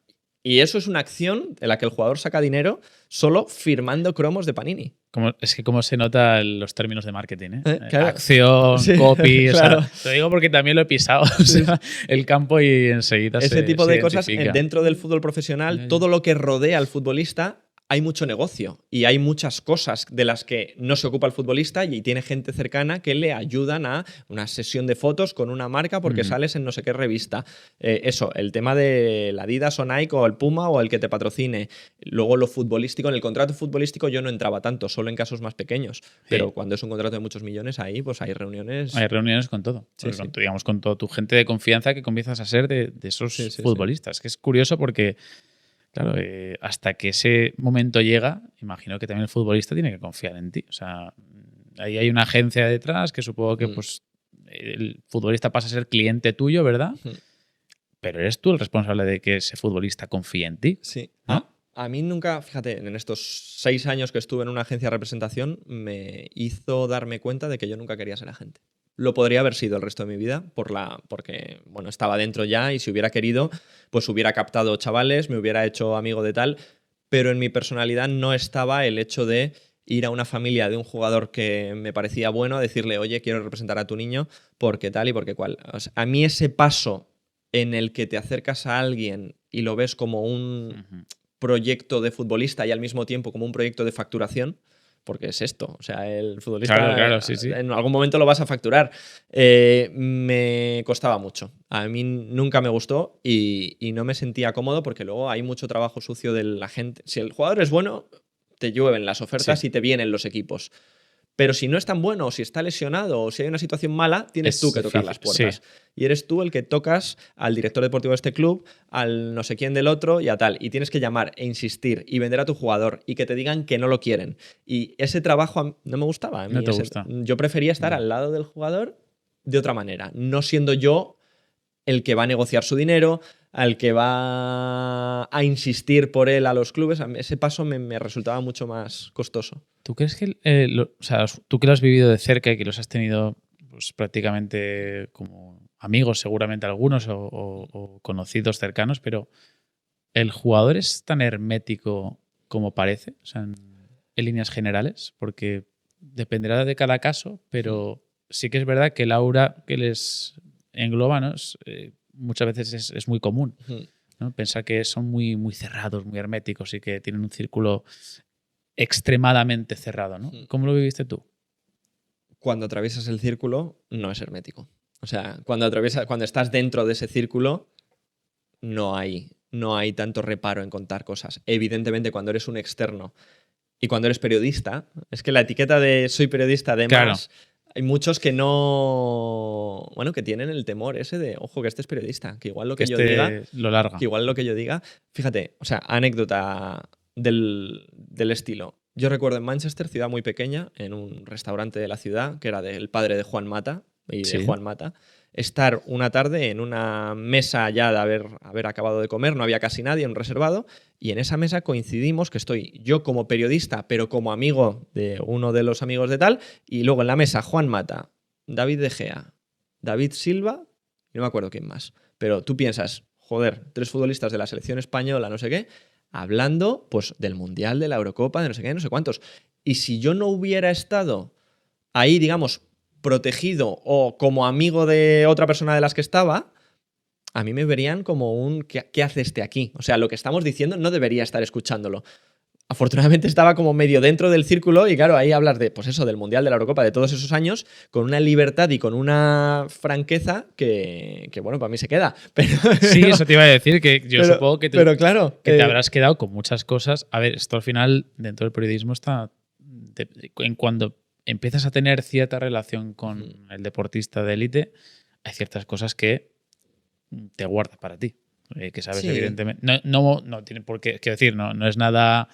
Y eso es una acción en la que el jugador saca dinero solo firmando cromos de Panini. Es que cómo se nota los términos de marketing, ¿eh? Claro. Acción, copy, claro. O sea, te digo porque también lo he pisado, o sea, el campo y enseguida ese tipo se de cosas identifica. Dentro del fútbol profesional, todo lo que rodea al futbolista, hay mucho negocio y hay muchas cosas de las que no se ocupa el futbolista y tiene gente cercana que le ayudan a una sesión de fotos con una marca porque sales en no sé qué revista. Eso, el tema de la Adidas o Nike o el Puma o el que te patrocine. Luego lo futbolístico, en el contrato futbolístico yo no entraba tanto, solo en casos más pequeños. Pero cuando es un contrato de muchos millones, ahí pues hay reuniones. Hay reuniones con todo. Sí, digamos, con toda tu gente de confianza que comienzas a ser de esos futbolistas. Que es curioso porque... Claro, hasta que ese momento llega, imagino que también el futbolista tiene que confiar en ti. O sea, ahí hay una agencia detrás que supongo que pues, el futbolista pasa a ser cliente tuyo, ¿verdad? Pero eres tú el responsable de que ese futbolista confíe en ti. Sí. ¿No? A mí nunca, fíjate, en estos 6 años que estuve en una agencia de representación, me hizo darme cuenta de que yo nunca quería ser agente. Lo podría haber sido el resto de mi vida porque bueno, estaba dentro ya y si hubiera querido, pues hubiera captado chavales, me hubiera hecho amigo de tal, pero en mi personalidad no estaba el hecho de ir a una familia de un jugador que me parecía bueno, a decirle, oye, quiero representar a tu niño porque tal y porque cual. O sea, a mí ese paso en el que te acercas a alguien y lo ves como un proyecto de futbolista y al mismo tiempo como un proyecto de facturación, porque es esto, o sea, el futbolista claro, sí. En algún momento lo vas a facturar. Me costaba mucho. A mí nunca me gustó y no me sentía cómodo porque luego hay mucho trabajo sucio de la gente. Si el jugador es bueno, te llueven las ofertas y te vienen los equipos. Pero si no es tan bueno, o si está lesionado, o si hay una situación mala, tienes tú que tocar las puertas. Sí. Y eres tú el que tocas al director deportivo de este club, al no sé quién del otro y a tal. Y tienes que llamar e insistir y vender a tu jugador y que te digan que no lo quieren. Y ese trabajo no me gustaba. A mí No te gusta. Yo prefería estar al lado del jugador de otra manera, no siendo yo el que va a negociar su dinero, al que va a insistir por él a los clubes. Ese paso me resultaba mucho más costoso. ¿Tú crees que, o sea, tú que lo has vivido de cerca y que los has tenido pues, prácticamente como amigos, seguramente algunos, o conocidos cercanos, pero ¿el jugador es tan hermético como parece? O sea, en líneas generales, porque dependerá de cada caso, pero sí que es verdad que el aura que les engloba, ¿no? Muchas veces es muy común, ¿no? Pensar que son muy, muy cerrados, muy herméticos y que tienen un círculo extremadamente cerrado, ¿no? ¿Cómo lo viviste tú? Cuando atraviesas el círculo, no es hermético. O sea, cuando estás dentro de ese círculo, no hay tanto reparo en contar cosas. Evidentemente, cuando eres un externo y cuando eres periodista, es que la etiqueta de soy periodista, además, hay muchos que no. Bueno, que tienen el temor ese de, ojo, que este es periodista, que igual lo que yo diga. Lo larga. Que igual lo que yo diga. Fíjate, o sea, anécdota del estilo. Yo recuerdo en Manchester, ciudad muy pequeña, en un restaurante de la ciudad, que era del padre de Juan Mata y de Juan Mata, estar una tarde en una mesa ya de haber acabado de comer, no había casi nadie, en un reservado, y en esa mesa coincidimos que estoy yo como periodista, pero como amigo de uno de los amigos de tal, y luego en la mesa Juan Mata, David De Gea, David Silva, y no me acuerdo quién más. Pero tú piensas, joder, 3 futbolistas de la selección española, no sé qué, hablando pues del Mundial, de la Eurocopa, de no sé qué, no sé cuántos. Y si yo no hubiera estado ahí, digamos, protegido o como amigo de otra persona de las que estaba, a mí me verían como un ¿qué hace este aquí? O sea, lo que estamos diciendo no debería estar escuchándolo. Afortunadamente estaba como medio dentro del círculo y claro, ahí hablas de, pues eso, del Mundial, de la Eurocopa, de todos esos años, con una libertad y con una franqueza que bueno, para mí se queda. Sí, eso te iba a decir, que yo supongo que, claro, que te habrás quedado con muchas cosas. A ver, esto al final, dentro del periodismo está... En cuando empiezas a tener cierta relación con el deportista de élite, hay ciertas cosas que te guardas para ti. Que sabes, evidentemente. No tiene por qué, quiero decir, no es nada...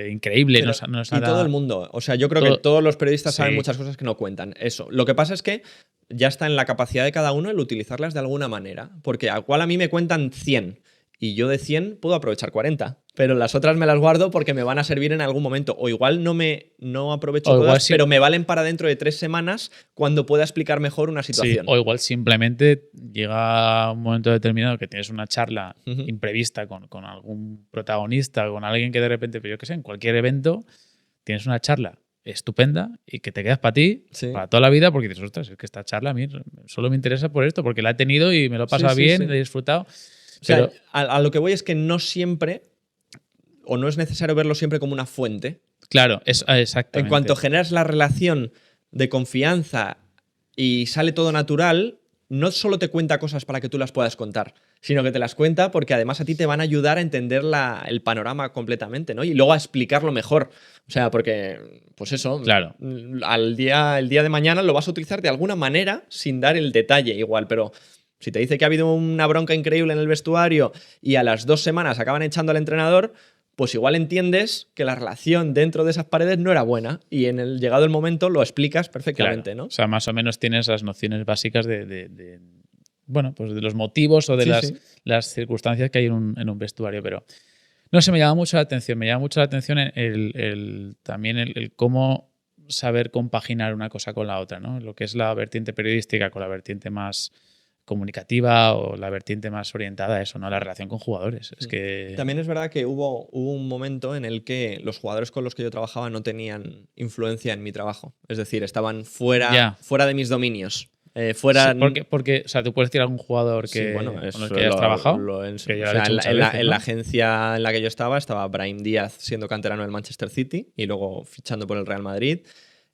increíble, no es nada... Y todo el mundo, o sea, yo creo que todos los periodistas saben muchas cosas que no cuentan, eso. Lo que pasa es que ya está en la capacidad de cada uno el utilizarlas de alguna manera, porque al cual a mí me cuentan 100 y yo de 100 puedo aprovechar 40, pero las otras me las guardo porque me van a servir en algún momento, o igual no aprovecho todas, pero me valen para dentro de 3 semanas cuando pueda explicar mejor una situación. Sí, o igual simplemente llega un momento determinado que tienes una charla imprevista con algún protagonista, con alguien que de repente, pero yo qué sé, en cualquier evento tienes una charla estupenda y que te quedas para ti, para toda la vida, porque dices, ostras, es que esta charla a mí solo me interesa por esto, porque la he tenido y me lo he pasado bien y la he disfrutado. Pero a lo que voy es que no siempre, o no es necesario verlo siempre como una fuente. Claro, exactamente. En cuanto generas la relación de confianza y sale todo natural, no solo te cuenta cosas para que tú las puedas contar, sino que te las cuenta porque además a ti te van a ayudar a entender el panorama completamente, ¿no? Y luego a explicarlo mejor. O sea, porque, pues eso, claro. el día de mañana lo vas a utilizar de alguna manera sin dar el detalle igual, pero... Si te dice que ha habido una bronca increíble en el vestuario y a las 2 semanas acaban echando al entrenador, pues igual entiendes que la relación dentro de esas paredes no era buena y llegado el momento lo explicas perfectamente, claro, ¿no? O sea, más o menos tienes las nociones básicas bueno, pues de los motivos o de las circunstancias que hay en un vestuario, pero no sé, me llama mucho la atención. Me llama mucho la atención también el cómo saber compaginar una cosa con la otra, ¿no? Lo que es la vertiente periodística con la vertiente más comunicativa o la vertiente más orientada a eso, ¿no? La relación con jugadores. Es que... También es verdad que hubo un momento en el que los jugadores con los que yo trabajaba no tenían influencia en mi trabajo. Es decir, estaban fuera de mis dominios. Fuera... Sí, porque, o sea, tú puedes decir a algún jugador que, con el que hayas trabajado. En la agencia en la que yo estaba Brahim Díaz siendo canterano del Manchester City y luego fichando por el Real Madrid.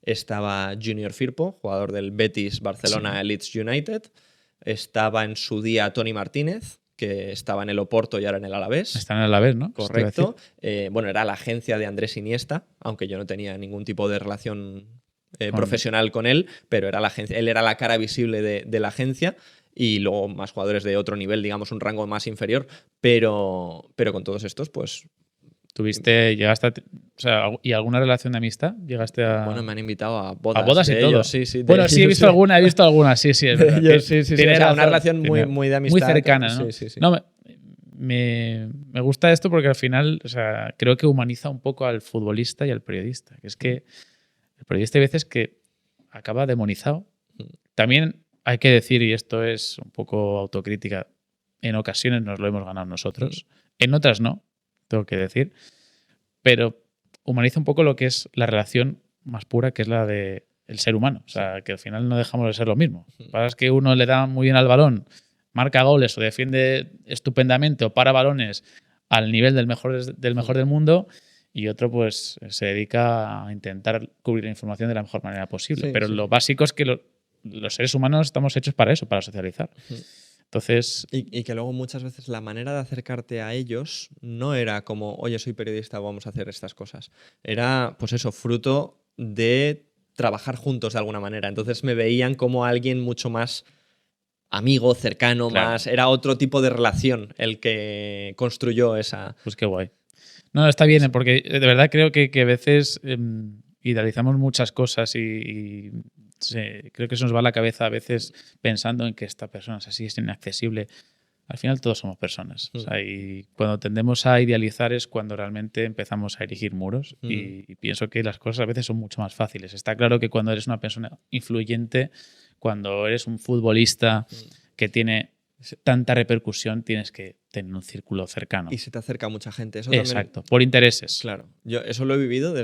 Estaba Junior Firpo, jugador del Betis Barcelona Leeds United. Estaba en su día Tony Martínez, que estaba en el Oporto y ahora en el Alavés. Está en el Alavés, ¿no? Correcto. Bueno, era la agencia de Andrés Iniesta, aunque yo no tenía ningún tipo de relación profesional con él, pero era la agencia, él era la cara visible de la agencia. Y luego más jugadores de otro nivel, digamos, un rango más inferior, pero con todos estos, pues... llegaste o sea, ¿y alguna relación de amistad? ¿Llegaste a...? Bueno, me han invitado a bodas. A bodas y todo. Ellos, sí. Bueno, sí, he visto alguna, sí, es verdad. Ellos, sí. O sea, una relación muy de amistad. Muy cercana, ¿no? Sí. No, me gusta esto porque al final, o sea, creo que humaniza un poco al futbolista y al periodista. Que es que el periodista hay veces que acaba demonizado. También hay que decir, y esto es un poco autocrítica, en ocasiones nos lo hemos ganado nosotros, en otras no, tengo que decir, pero humaniza un poco lo que es la relación más pura, que es la del ser humano. O sea, que al final no dejamos de ser lo mismo. Lo que pasa es que uno le da muy bien al balón, marca goles o defiende estupendamente o para balones al nivel del mejor del mundo, y otro pues se dedica a intentar cubrir la información de la mejor manera posible. Pero lo básico es que los seres humanos estamos hechos para eso, para socializar. Entonces... Y que luego muchas veces la manera de acercarte a ellos no era como, oye, soy periodista, vamos a hacer estas cosas. Era, pues eso, fruto de trabajar juntos de alguna manera. Entonces me veían como alguien mucho más amigo, cercano, claro. Más... Era otro tipo de relación el que construyó esa... Pues qué guay. No, está bien, porque de verdad creo que a veces idealizamos muchas cosas y creo que se nos va la cabeza a veces pensando en que esta persona es así, es inaccesible. Al final todos somos personas. O sea, y cuando tendemos a idealizar es cuando realmente empezamos a erigir muros y pienso que las cosas a veces son mucho más fáciles. Está claro que cuando eres una persona influyente, cuando eres un futbolista que tiene tanta repercusión, tienes que tener un círculo cercano. Y se te acerca mucha gente. Eso exacto, también, por intereses. Claro, yo eso lo he vivido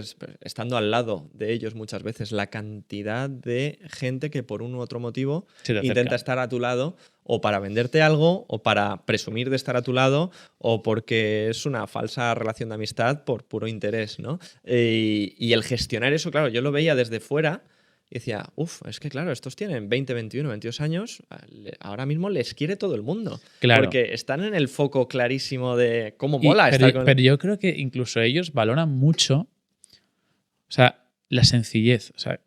estando al lado de ellos muchas veces. La cantidad de gente que por un u otro motivo intenta estar a tu lado o para venderte algo o para presumir de estar a tu lado o porque es una falsa relación de amistad por puro interés, ¿no? Y el gestionar eso, claro, yo lo veía desde fuera. Y decía, es que claro, estos tienen 20, 21, 22 años, ahora mismo les quiere todo el mundo. Claro. Porque están en el foco clarísimo de cómo mola estar con... Pero yo creo que incluso ellos valoran mucho, o sea, la sencillez. O sea,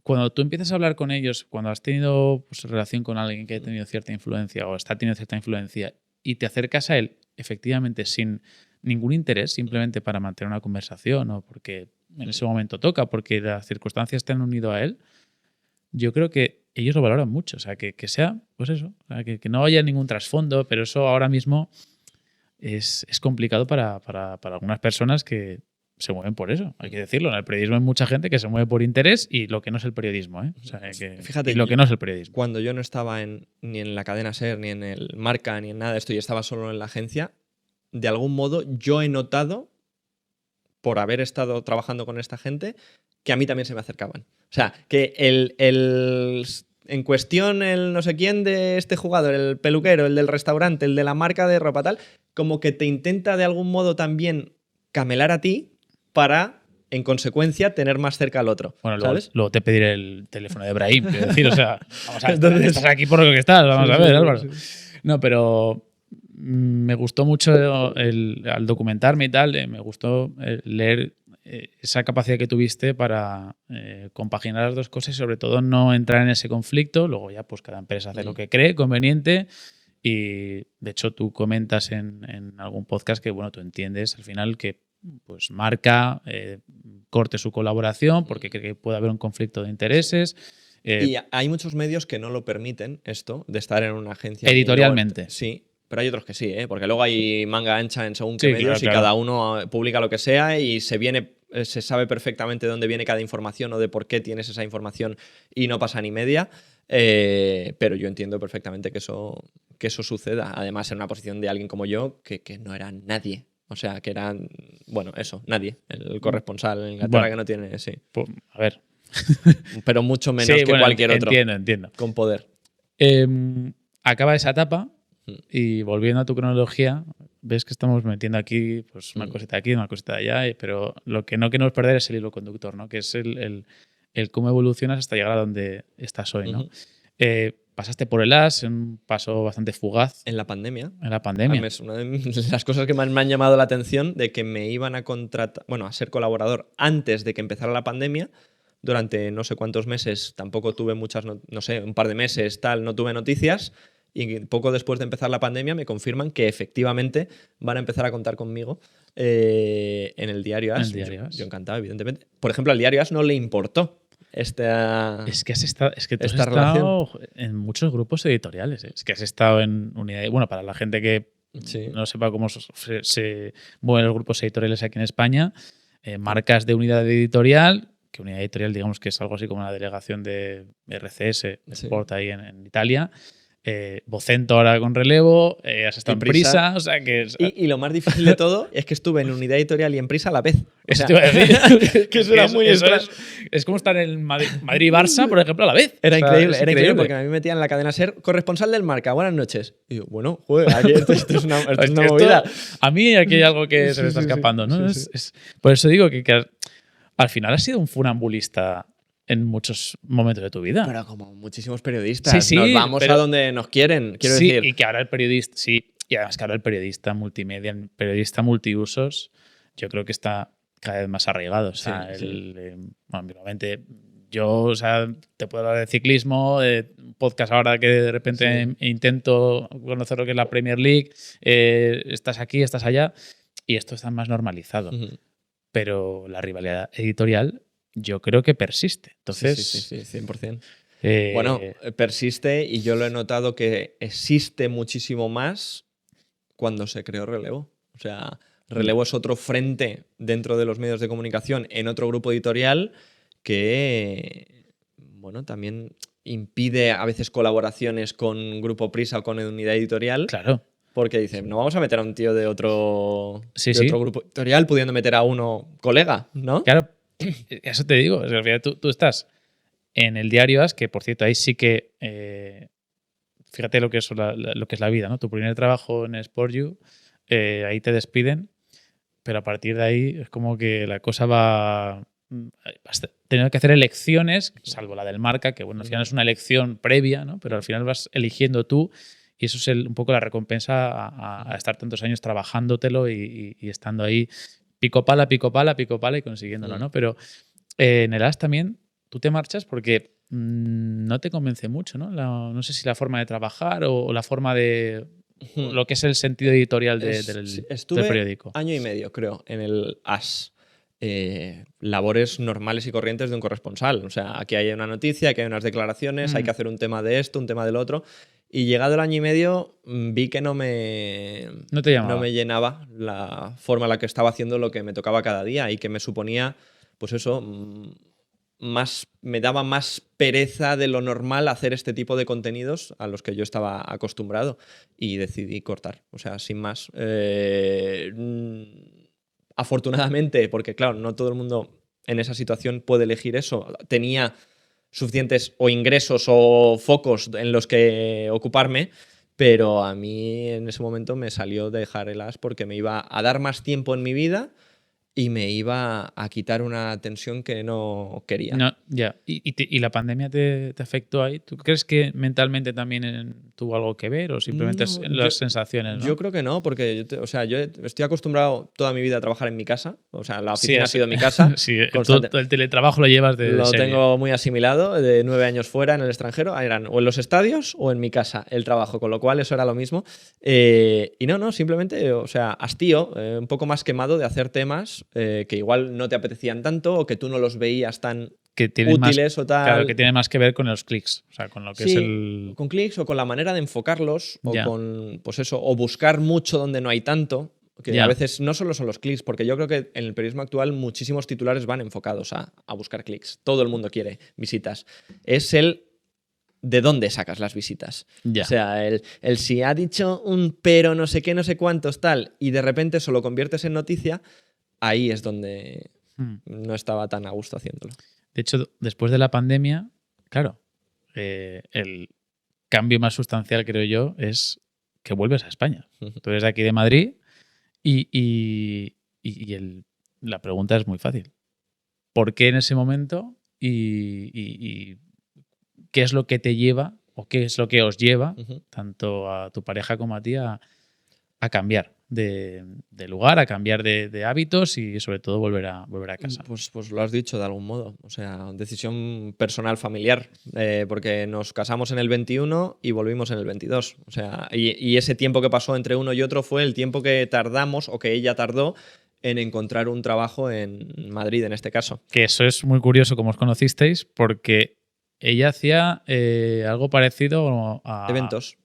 cuando tú empiezas a hablar con ellos, cuando has tenido pues, relación con alguien que ha tenido cierta influencia o está teniendo cierta influencia y te acercas a él, efectivamente, sin ningún interés, simplemente para mantener una conversación o porque en ese momento toca, porque las circunstancias te han unido a él, yo creo que ellos lo valoran mucho. O sea, que sea, pues eso, o sea, que no haya ningún trasfondo, pero eso ahora mismo es complicado para algunas personas que se mueven por eso, hay que decirlo. En el periodismo hay mucha gente que se mueve por interés y lo que no es el periodismo, ¿eh? O sea, fíjate, y lo que no es el periodismo. Cuando yo no estaba ni en la cadena SER, ni en el Marca, ni en nada de esto, y estaba solo en la agencia, de algún modo yo he notado, por haber estado trabajando con esta gente, que a mí también se me acercaban. O sea, que en cuestión el no sé quién de este jugador, el peluquero, el del restaurante, el de la marca de ropa tal, como que te intenta de algún modo también camelar a ti para, en consecuencia, tener más cerca al otro. Bueno, ¿sabes? Luego te pediré el teléfono de Brahim, quiero decir, o sea, vamos a ver, entonces, estás aquí por lo que estás, vamos a ver, Álvaro. Sí. No, pero me gustó mucho al documentarme y tal, me gustó leer esa capacidad que tuviste para compaginar las dos cosas y sobre todo no entrar en ese conflicto. Luego ya pues cada empresa hace lo que cree conveniente y de hecho tú comentas en algún podcast que bueno, tú entiendes al final que pues Marca corte su colaboración porque cree que puede haber un conflicto de intereses. Y hay muchos medios que no lo permiten esto, de estar en una agencia. Editorialmente. Sí, pero hay otros que sí, ¿eh? Porque luego hay manga ancha en según qué medios claro. Cada uno publica lo que sea y se sabe perfectamente de dónde viene cada información o de por qué tienes esa información y no pasa ni media. Pero yo entiendo perfectamente que eso suceda. Además, en una posición de alguien como yo, que no era nadie. O sea, que era, bueno, eso, nadie. El corresponsal en Inglaterra que no tiene, sí. Pues, a ver. Pero mucho menos que cualquier otro. Entiendo. Con poder. Acaba esa etapa y volviendo a tu cronología, ves que estamos metiendo aquí pues una cosita aquí, una cosita allá, pero lo que no queremos perder es el hilo conductor, ¿no? Que es el cómo evolucionas hasta llegar a donde estás hoy, ¿no? pasaste por el AS, un paso bastante fugaz En la pandemia. en la pandemia. Es una de las cosas que más me han llamado la atención de que me iban a contratar, bueno, a ser colaborador antes de que empezara la pandemia. Durante no sé cuántos meses, tampoco tuve muchas, no sé, un par de meses, tal, no tuve noticias. Y poco después de empezar la pandemia me confirman que efectivamente van a empezar a contar conmigo en el diario AS. Yo encantado, evidentemente. Por ejemplo, al diario AS no le importó Es que tú has esta estado en muchos grupos editoriales. Es que has estado en Unidad. Bueno, para la gente que no sepa cómo se mueven los grupos editoriales aquí en España, marcas de Unidad Editorial, que Unidad Editorial digamos que es algo así como una delegación de RCS, Sport ahí en Italia. Vocento ahora con Relevo, has estado en Prisa, o sea que... Y lo más difícil de todo es que estuve en Unidad Editorial y en Prisa a la vez. O sea, que eso era muy extraño. Es como estar en Madrid y Barça, por ejemplo, a la vez. Era increíble porque a mí me metían en la cadena SER corresponsal del Marca, buenas noches. Y yo, bueno, joder, aquí esto es una movida. A mí aquí hay algo que se me está escapando, ¿no? Por eso digo que al final has sido un funambulista en muchos momentos de tu vida. Pero como muchísimos periodistas, nos vamos a donde nos quieren, quiero decir. Y que ahora el periodista, y además que ahora el periodista multimedia, el periodista multiusos, yo creo que está cada vez más arraigado. O sea, bueno, obviamente, yo, o sea, te puedo hablar de ciclismo, de un podcast ahora que de repente intento conocer lo que es la Premier League, estás aquí, estás allá, y esto está más normalizado. Pero la rivalidad editorial yo creo que persiste. Entonces, sí, 100%. Bueno, persiste y yo lo he notado que existe muchísimo más cuando se creó Relevo. O sea, Relevo es otro frente dentro de los medios de comunicación en otro grupo editorial que, bueno, también impide a veces colaboraciones con Grupo Prisa o con Unidad Editorial. Claro. Porque dicen, no vamos a meter a un tío de otro grupo editorial pudiendo meter a uno colega, ¿no? Claro. Eso te digo, al final tú estás en el diario AS, que por cierto ahí sí que fíjate lo que es la vida, ¿no? Tu primer trabajo en SportU, ahí te despiden, pero a partir de ahí es como que la cosa vas a tener que hacer elecciones, salvo la del Marca, que bueno, al final es una elección previa, ¿no? Pero al final vas eligiendo tú y eso es un poco la recompensa a estar tantos años trabajándotelo y estando ahí pico pala y consiguiéndolo, ¿no? Pero en el AS también tú te marchas porque no te convence mucho, ¿no? No sé si la forma de trabajar o la forma de lo que es el sentido editorial del periódico. Año y medio, creo, en el AS. Labores normales y corrientes de un corresponsal. O sea, aquí hay una noticia, aquí hay unas declaraciones, hay que hacer un tema de esto, un tema del otro. Y llegado el año y medio, vi que no me llenaba la forma en la que estaba haciendo lo que me tocaba cada día y que me suponía, pues eso, me daba más pereza de lo normal hacer este tipo de contenidos a los que yo estaba acostumbrado y decidí cortar. O sea, sin más. Afortunadamente, porque claro, no todo el mundo en esa situación puede elegir eso. Tenía suficientes o ingresos o focos en los que ocuparme, pero a mí en ese momento me salió dejar el AS porque me iba a dar más tiempo en mi vida y me iba a quitar una tensión que no quería. No, ya. ¿Y la pandemia te afectó ahí? ¿Tú crees que mentalmente también tuvo algo que ver o simplemente las sensaciones? ¿No? Yo creo que no, porque yo estoy acostumbrado toda mi vida a trabajar en mi casa. O sea, la oficina ha sido mi casa. Sí, el teletrabajo lo llevas de Lo serie. tengo muy asimilado. De 9 años fuera en el extranjero, eran o en los estadios o en mi casa el trabajo, con lo cual eso era lo mismo. Y no, simplemente, o sea, hastío, un poco más quemado de hacer temas que igual no te apetecían tanto o que tú no los veías tan útiles o tal. Claro, que tiene más que ver con los clics, o sea, con lo que es el... con clics o con la manera de enfocarlos o con, pues eso, o buscar mucho donde no hay tanto, que a veces no solo son los clics, porque yo creo que en el periodismo actual muchísimos titulares van enfocados a buscar clics. Todo el mundo quiere visitas. Es el de dónde sacas las visitas. O sea, el si ha dicho un pero no sé qué, no sé cuántos, tal, y de repente eso lo conviertes en noticia, ahí es donde no estaba tan a gusto haciéndolo. De hecho, después de la pandemia, claro, el cambio más sustancial, creo yo, es que vuelves a España. Tú eres de aquí de Madrid y la pregunta es muy fácil. ¿Por qué en ese momento y qué es lo que te lleva o qué es lo que os lleva, tanto a tu pareja como a ti, a cambiar de lugar, a cambiar de hábitos y sobre todo volver a casa? Pues lo has dicho de algún modo. O sea, decisión personal familiar, porque nos casamos en el 21 y volvimos en el 22. O sea, y ese tiempo que pasó entre uno y otro fue el tiempo que tardamos o que ella tardó en encontrar un trabajo en Madrid, en este caso. Que eso es muy curioso cómo os conocisteis, porque ella hacía algo parecido a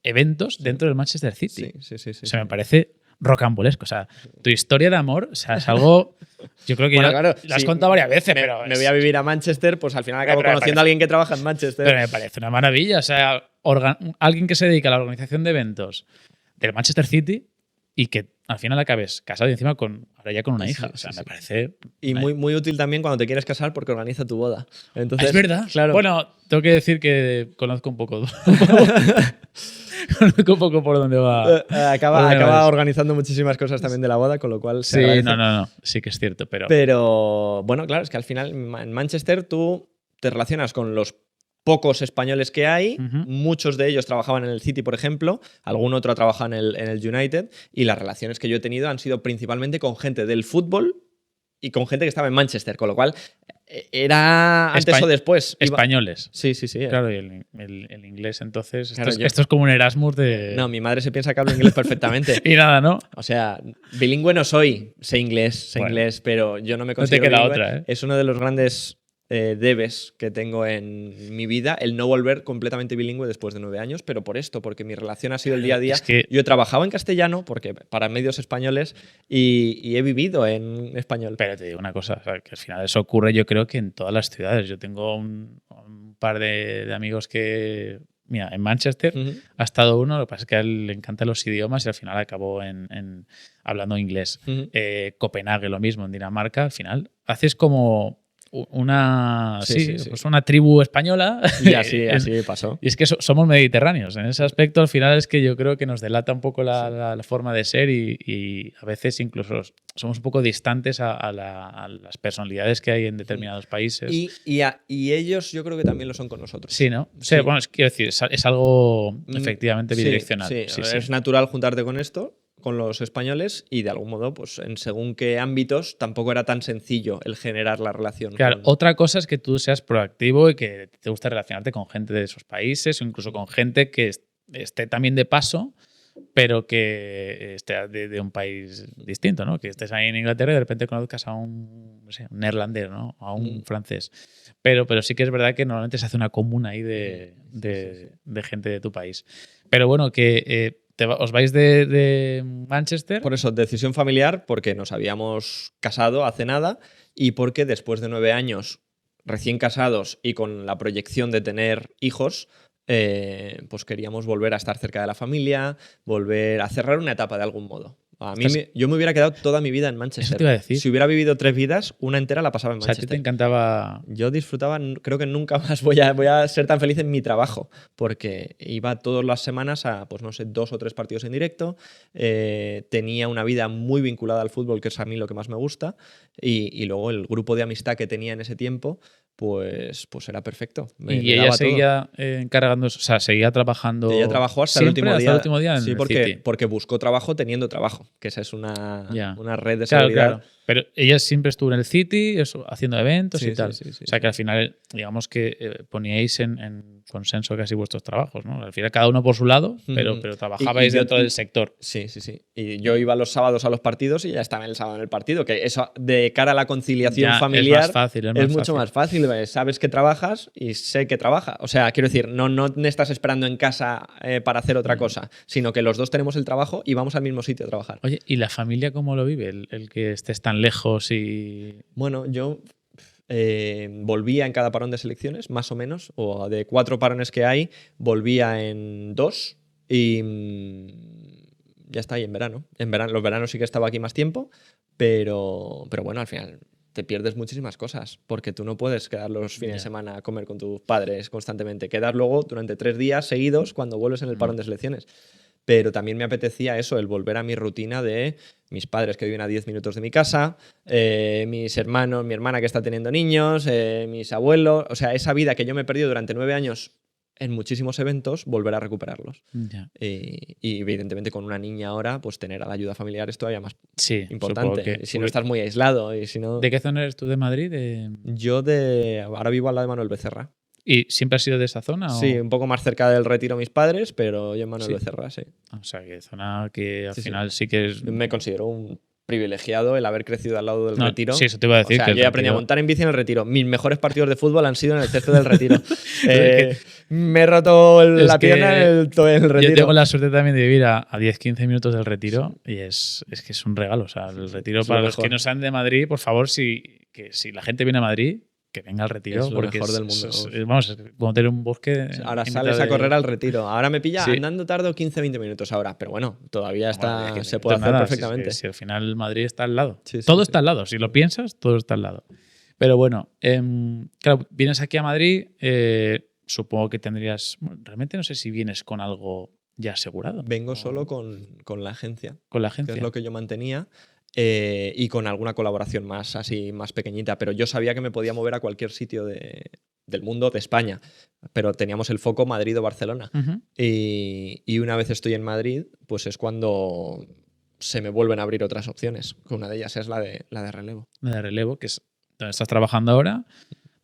eventos dentro del Manchester City. Sí. O sea, me parece rocambolesco. O sea, tu historia de amor, o sea, es algo. Yo creo que bueno, ya claro, lo has contado varias veces, pero. Me voy a vivir a Manchester, pues al final acabo conociendo a alguien que trabaja en Manchester. Pero me parece una maravilla. O sea, alguien que se dedica a la organización de eventos del Manchester City y que al final acabes casado y encima ahora ya con una hija. O sea, me parece. Y muy, muy útil también cuando te quieres casar porque organiza tu boda. Entonces, es verdad. Claro. Bueno, tengo que decir que conozco un poco. Conozco un poco por dónde va. Acaba organizando muchísimas cosas también de la boda, con lo cual se agradece. No. Sí que es cierto, pero. Pero bueno, claro, es que al final en Manchester tú te relacionas con los pocos españoles que hay, muchos de ellos trabajaban en el City, por ejemplo, algún otro ha trabajado en el United, y las relaciones que yo he tenido han sido principalmente con gente del fútbol y con gente que estaba en Manchester, con lo cual era antes o después. Españoles. Sí. Claro, y el inglés, entonces. Claro, esto es como un Erasmus de. No, mi madre se piensa que hablo inglés perfectamente. Y nada, ¿no? O sea, bilingüe no soy, sé inglés, pero yo no me considero no te queda bilingüe. otra, ¿eh? Es uno de los grandes debes que tengo en mi vida, el no volver completamente bilingüe después de 9 años, pero por esto, porque mi relación ha sido el día a día. Es que yo he trabajado en castellano porque para medios españoles y he vivido en español. Pero te digo una cosa, o sea, que al final eso ocurre yo creo que en todas las ciudades. Yo tengo un par de amigos que... Mira, en Manchester ha estado uno, lo que pasa es que a él le encantan los idiomas y al final acabó hablando inglés. Copenhague lo mismo, en Dinamarca, al final haces como una pues una tribu española. Y así pasó. Y es que somos mediterráneos. En ese aspecto, al final, es que yo creo que nos delata un poco la forma de ser y a veces incluso somos un poco distantes a las personalidades que hay en determinados países. Y ellos yo creo que también lo son con nosotros. Sí, ¿no? Sí. Bueno, quiero decir, es algo efectivamente bidireccional. Sí. Es natural juntarte con esto, con los españoles, y de algún modo, pues en según qué ámbitos, tampoco era tan sencillo el generar la relación. Claro, otra cosa es que tú seas proactivo y que te guste relacionarte con gente de esos países o incluso con gente que esté también de paso, pero que esté de un país distinto, ¿no? Que estés ahí en Inglaterra y de repente conozcas a un neerlandés, ¿no? A un francés. Pero sí que es verdad que normalmente se hace una comuna ahí de gente de tu país. Pero bueno, que... ¿Os vais de Manchester? Por eso, decisión familiar, porque nos habíamos casado hace nada y porque después de 9 años recién casados y con la proyección de tener hijos, pues queríamos volver a estar cerca de la familia, volver a cerrar una etapa de algún modo. A mí yo me hubiera quedado toda mi vida en Manchester. Eso te iba a decir. Si hubiera vivido 3 vidas, una entera la pasaba en Manchester. O sea, a ti te encantaba... Yo disfrutaba, creo que nunca más voy a ser tan feliz en mi trabajo, porque iba todas las semanas a, pues no sé, 2 o 3 partidos en directo, tenía una vida muy vinculada al fútbol, que es a mí lo que más me gusta, y luego el grupo de amistad que tenía en ese tiempo, pues era perfecto. Y ella seguía encargándose, o sea, seguía trabajando. Ella trabajó hasta el último día. En sí, el City. porque buscó trabajo teniendo trabajo, que esa es una red de seguridad. Claro. Pero ella siempre estuvo en el City, haciendo eventos y tal. Sí. O sea, que al final, digamos que poníais en consenso casi vuestros trabajos, ¿no? Al final, cada uno por su lado, pero trabajabais dentro del sector. Sí. Y yo iba los sábados a los partidos y ya estaba el sábado en el partido, que eso de cara a la conciliación familiar es más fácil, es mucho más fácil. Sabes que trabajas y sé que trabaja. O sea, quiero decir, no estás esperando en casa para hacer otra cosa, sino que los dos tenemos el trabajo y vamos al mismo sitio a trabajar. Oye, ¿y la familia cómo lo vive? El que estés tan lejos y... Bueno, yo volvía en cada parón de selecciones, más o menos, o de 4 parones que hay, volvía en 2 y ya está, y en verano. Los veranos sí que estaba aquí más tiempo, pero bueno, al final te pierdes muchísimas cosas, porque tú no puedes quedar los fines de semana a comer con tus padres constantemente. Quedas luego durante 3 días seguidos cuando vuelves en el parón de selecciones. Pero también me apetecía eso, el volver a mi rutina de mis padres que viven a 10 minutos de mi casa, mis hermanos, mi hermana que está teniendo niños, mis abuelos. O sea, esa vida que yo me he perdido durante 9 años en muchísimos eventos, volver a recuperarlos. Ya. Y evidentemente con una niña ahora, pues tener a la ayuda familiar es todavía más Sí, importante. supongo que- Si no estás muy aislado y si no... ¿De qué zona eres tú de Madrid? Yo ahora vivo al lado de Manuel Becerra. ¿Y siempre has sido de esa zona? Sí, o? un poco más cerca del Retiro mis padres, pero yo en Manuel Sí. Becerra, sí. O sea, que zona que al Sí, sí. final sí que es... Me considero un privilegiado el haber crecido al lado del No, Retiro. sí, eso te iba a decir. O sea, que el yo he aprendido a Retiro- montar en bici en el Retiro. Mis mejores partidos de fútbol han sido en el césped del Retiro. Me he roto la que pierna en el Retiro. Yo tengo la suerte también de vivir a 10-15 minutos del Retiro y es que es un regalo. O sea, el Retiro, es para lo los que mejor. no sean de Madrid, por favor, si la gente viene a Madrid, que venga al Retiro. Es lo porque mejor del mundo. Vamos, es como tener un bosque. Ahora en sales mitad a de- correr al Retiro. Ahora me pilla Sí. andando tardo 15-20 minutos ahora. Pero bueno, todavía Bueno, es que se puede hacer nada, perfectamente. Si al final Madrid está al lado. Sí, sí, Todo sí. está al lado. Si lo piensas, todo está al lado. Pero bueno, claro, vienes aquí a Madrid, supongo que tendrías... bueno, realmente no sé si vienes con algo ya asegurado. Vengo O solo con la agencia, con la que agencia. es lo que yo mantenía. Y con alguna colaboración más, así más pequeñita. Pero yo sabía que me podía mover a cualquier sitio del mundo, de España. Pero teníamos el foco Madrid o Barcelona. Ujú. Y una vez estoy en Madrid, pues es cuando se me vuelven a abrir otras opciones. Que una de ellas es la de relevo. De relevo, que es donde estás trabajando ahora,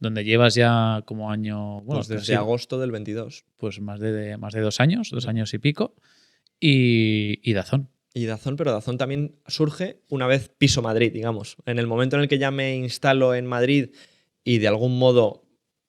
donde llevas ya como año... Bueno, Pues desde sí, agosto del 22. pues más de 2 años, 2 años y pico. Y Dazón. Y Dazón, pero Dazón también surge una vez piso Madrid, digamos. En el momento en el que ya me instalo en Madrid y de algún modo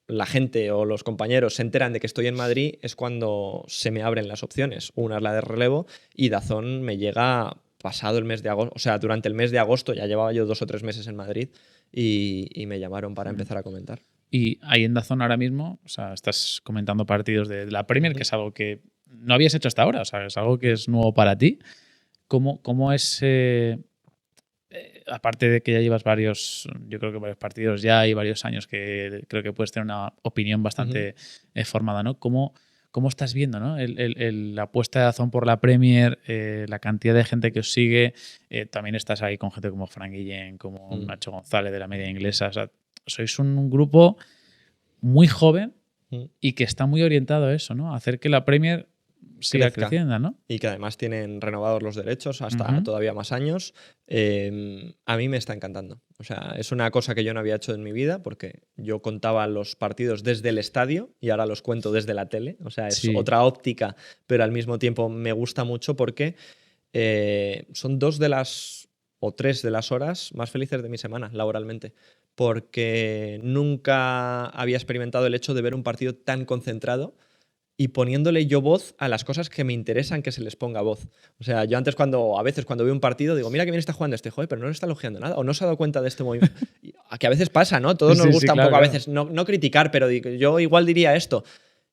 la gente o los compañeros se enteran de que estoy en Madrid, es cuando se me abren las opciones. Una es la de relevo y Dazón me llega pasado el mes de agosto. O sea, durante el mes de agosto ya llevaba yo 2 o 3 meses en Madrid y me llamaron para empezar a comentar. Y ahí en Dazón ahora mismo, o sea, estás comentando partidos de la Premier, que es algo que no habías hecho hasta ahora, o sea, es algo que es nuevo para ti. ¿Cómo es, aparte de que ya llevas varios partidos ya y varios años que creo que puedes tener una opinión bastante formada, ¿no? ¿Cómo estás viendo, ¿no? La apuesta de Dazón por la Premier, la cantidad de gente que os sigue, también estás ahí con gente como Frank Guillén, como Nacho González de la media inglesa, o sea, sois un grupo muy joven y que está muy orientado a eso, ¿no? A hacer que la Premier siga Crezca. creciendo, ¿no? Y que además tienen renovados los derechos hasta todavía más años. A mí me está encantando. O sea, es una cosa que yo no había hecho en mi vida porque yo contaba los partidos desde el estadio y ahora los cuento desde la tele. O sea, es Sí. otra óptica, pero al mismo tiempo me gusta mucho porque son 2 de las o 3 de las horas más felices de mi semana laboralmente. Porque nunca había experimentado el hecho de ver un partido tan concentrado y poniéndole yo voz a las cosas que me interesan que se les ponga voz. O sea, yo antes a veces cuando veo un partido digo, mira que bien está jugando este, joder, pero no le está elogiando nada o no se ha dado cuenta de este movimiento. Que a veces pasa, ¿no? Todos nos Sí, gusta un claro, poco claro. a veces no criticar, pero yo igual diría esto.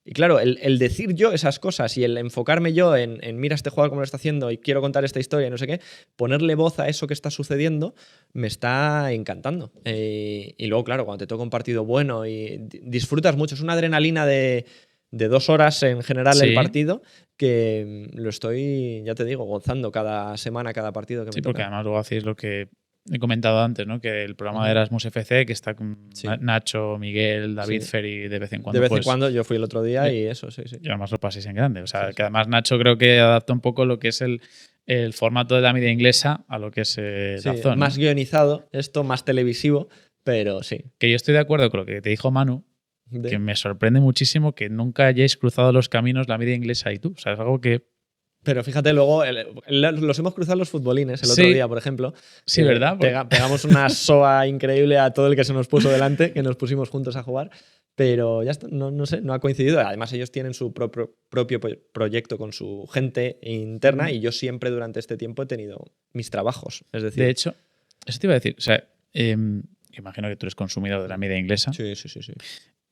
Y claro, el decir yo esas cosas y el enfocarme yo en mira este jugador cómo lo está haciendo y quiero contar esta historia y no sé qué, ponerle voz a eso que está sucediendo, me está encantando. Y luego, claro, cuando te toca un partido bueno y disfrutas mucho, es una adrenalina de 2 horas en general Sí. el partido, que lo estoy, ya te digo, gozando cada semana, cada partido que Sí, me porque toca. además luego hacéis lo que he comentado antes, ¿no? Que el programa de Erasmus FC, que está con Sí. Nacho, Miguel, David, Sí. Ferry, de vez en cuando. De vez en pues, cuando yo fui el otro día y eso, sí. y además lo paséis en grande. O sea, Sí, que además Nacho creo que adapta un poco lo que es el formato de la media inglesa a lo que es Sí, Dazón, ¿no? más guionizado, esto más televisivo, pero sí. Que yo estoy de acuerdo con lo que te dijo Manu, De- que me sorprende muchísimo que nunca hayáis cruzado los caminos la media inglesa y tú. O sea, es algo que... Pero fíjate, luego los hemos cruzado los futbolines el otro Sí. día, por ejemplo. Sí, que ¿verdad? Pegamos una soa increíble a todo el que se nos puso delante, que nos pusimos juntos a jugar. Pero ya está, no sé, no ha coincidido. Además, ellos tienen su propio proyecto con su gente interna y yo siempre durante este tiempo he tenido mis trabajos. Es decir, De hecho, eso te iba a decir. O sea, imagino que tú eres consumidor de la media inglesa. sí.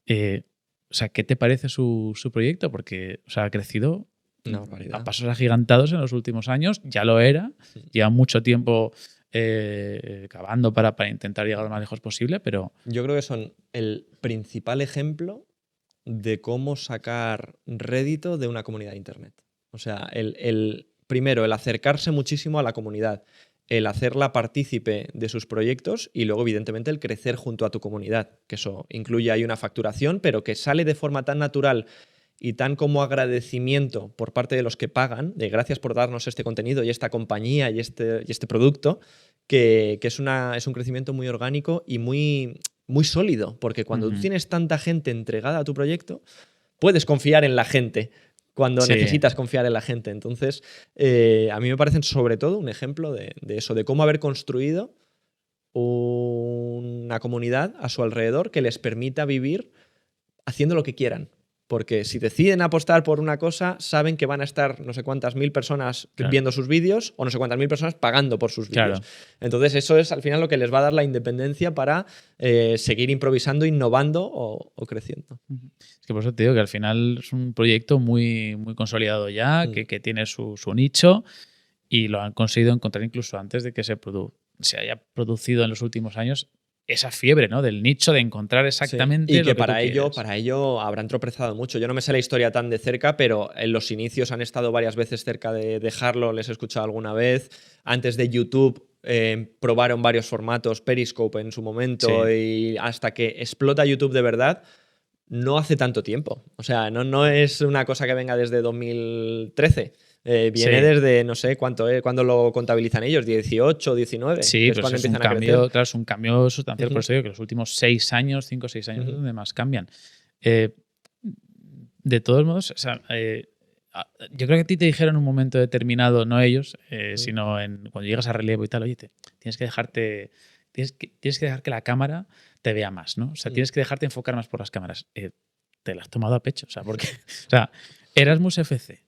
O sea, ¿qué te parece su proyecto? Porque, o sea, ha crecido Una barbaridad. a pasos agigantados en los últimos años. Ya lo era. Lleva mucho tiempo cavando para intentar llegar lo más lejos posible, pero Yo creo que son el principal ejemplo de cómo sacar rédito de una comunidad de Internet. O sea, primero, el acercarse muchísimo a la comunidad, el hacerla partícipe de sus proyectos y luego, evidentemente, el crecer junto a tu comunidad, que eso incluye ahí una facturación, pero que sale de forma tan natural y tan como agradecimiento por parte de los que pagan, de gracias por darnos este contenido y esta compañía y este producto, que es un crecimiento muy orgánico y muy, muy sólido, porque cuando tú tienes tanta gente entregada a tu proyecto, puedes confiar en la gente cuando necesitas confiar en la gente. Entonces, a mí me parecen sobre todo un ejemplo de eso, de cómo haber construido una comunidad a su alrededor que les permita vivir haciendo lo que quieran. Porque si deciden apostar por una cosa, saben que van a estar no sé cuántas mil personas viendo sus vídeos o no sé cuántas mil personas pagando por sus vídeos. Entonces eso es al final lo que les va a dar la independencia para seguir improvisando, innovando o creciendo. Es que por eso te digo que al final es un proyecto muy, muy consolidado ya, que tiene su nicho y lo han conseguido encontrar incluso antes de que se haya producido en los últimos años esa fiebre, ¿no? Del nicho, de encontrar exactamente y que lo que para ello habrán tropezado mucho. Yo no me sé la historia tan de cerca, pero en los inicios han estado varias veces cerca de dejarlo, les he escuchado alguna vez. Antes de YouTube probaron varios formatos, Periscope en su momento, y hasta que explota YouTube de verdad, no hace tanto tiempo. O sea, no es una cosa que venga desde 2013. Viene desde, no sé cuánto cuándo lo contabilizan ellos, 18, 19. Sí, es cuando es un empiezan a cambio, crecer. Claro, es un cambio sustancial. Por eso digo que los últimos 6 años, 5 o 6 años es donde más cambian. De todos modos, o sea, yo creo que a ti te dijeron en un momento determinado, no ellos, sino cuando llegas a relevo y tal, oye, tienes que dejar que la cámara te vea más, ¿no? O sea, tienes que dejarte enfocar más por las cámaras. Te la has tomado a pecho, o sea, porque, o sea, Erasmus FC.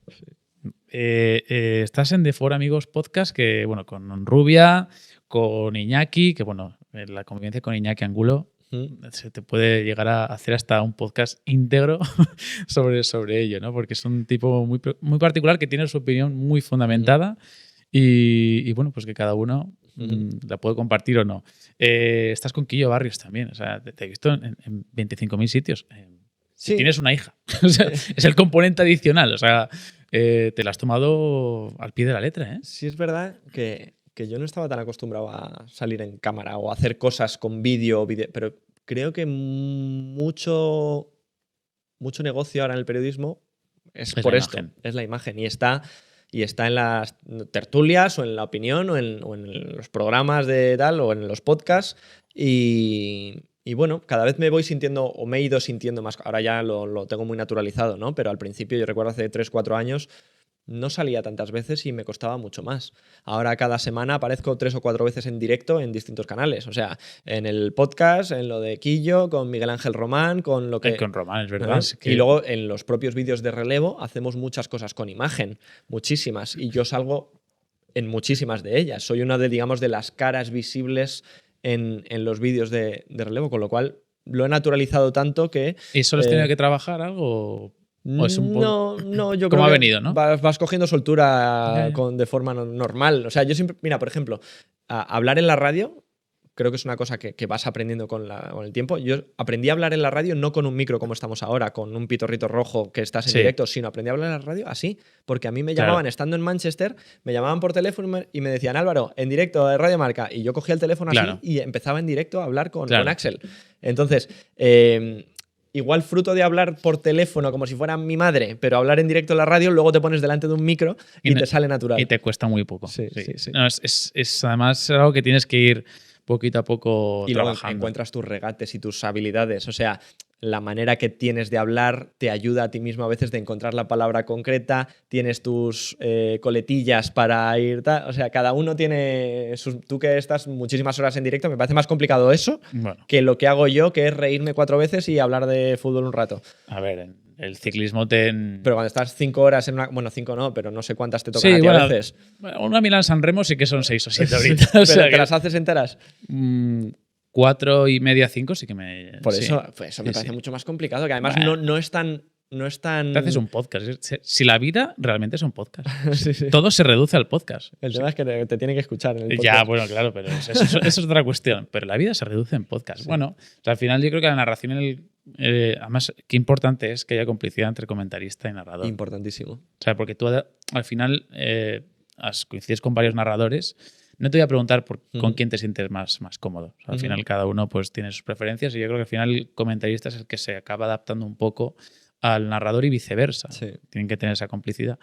Estás en The For Amigos Podcast, que, bueno, con Rubia, con Iñaki, que, bueno, la convivencia con Iñaki Angulo, se te puede llegar a hacer hasta un podcast íntegro sobre ello, ¿no? Porque es un tipo muy, muy particular que tiene su opinión muy fundamentada y, bueno, pues que cada uno la puede compartir o no. Estás con Quillo Barrios también, o sea, te he visto en 25.000 sitios. Si tienes una hija, o sea, es el componente adicional, o sea, te la has tomado al pie de la letra, ¿eh? Sí, es verdad que yo no estaba tan acostumbrado a salir en cámara o a hacer cosas con vídeo, pero creo que mucho negocio ahora en el periodismo es por esto, es la imagen. Y está en las tertulias o en la opinión o en los programas de tal o en los podcasts y bueno, cada vez me voy sintiendo o me he ido sintiendo más, ahora ya lo tengo muy naturalizado, ¿no? Pero al principio yo recuerdo hace 3, 4 años no salía tantas veces y me costaba mucho más. Ahora cada semana aparezco 3 o 4 veces en directo en distintos canales. O sea, en el podcast, en lo de Quillo, con Miguel Ángel Román, con lo que... Con Román, es verdad. Es que... Y luego en los propios vídeos de relevo hacemos muchas cosas con imagen, muchísimas. Y yo salgo en muchísimas de ellas. Soy una de, digamos, de las caras visibles en los vídeos de relevo, con lo cual lo he naturalizado tanto que... ¿Y solo has tenido que trabajar algo? ¿O es un poco... No, yo creo ¿Cómo ha que venido, no? vas cogiendo soltura de forma normal. O sea, yo siempre, mira, por ejemplo, hablar en la radio, creo que es una cosa que vas aprendiendo con el tiempo. Yo aprendí a hablar en la radio no con un micro como estamos ahora, con un pitorrito rojo que estás en directo, sino aprendí a hablar en la radio así, porque a mí me llamaban estando en Manchester, me llamaban por teléfono y me decían, Álvaro, en directo de Radio Marca, y yo cogía el teléfono así y empezaba en directo a hablar con Axel. Entonces... igual fruto de hablar por teléfono como si fuera mi madre, pero hablar en directo en la radio, luego te pones delante de un micro y te sale natural. Y te cuesta muy poco. Sí. No, es además algo que tienes que ir poquito a poco y trabajando. Luego encuentras tus regates y tus habilidades. O sea, la manera que tienes de hablar te ayuda a ti mismo a veces de encontrar la palabra concreta, tienes tus coletillas para ir... O sea, cada uno tiene... Tú que estás muchísimas horas en directo, me parece más complicado eso que lo que hago yo, que es reírme 4 veces y hablar de fútbol un rato. A ver, el ciclismo Pero cuando estás 5 horas en una... Bueno, 5 no, pero no sé cuántas te tocan a ti a veces. Una Milán-San Remo sí que son 6 o 7 ahorita. ¿Pero te las haces enteras? 4 y media, 5 sí que me... Por eso, me parece mucho más complicado, que además no es tan... Te haces un podcast. Si la vida realmente es un podcast. Todo se reduce al podcast. El tema es que te tienen que escuchar en el podcast. Ya, bueno, claro, pero eso es otra cuestión. Pero la vida se reduce en podcast. Bueno, o sea, al final yo creo que la narración... además, qué importante es que haya complicidad entre comentarista y narrador. Importantísimo. O sea, porque tú al final coincides con varios narradores. No te voy a preguntar con quién te sientes más cómodo. O sea, al final cada uno pues tiene sus preferencias y yo creo que al final el comentarista es el que se acaba adaptando un poco al narrador y viceversa. Sí. Tienen que tener esa complicidad.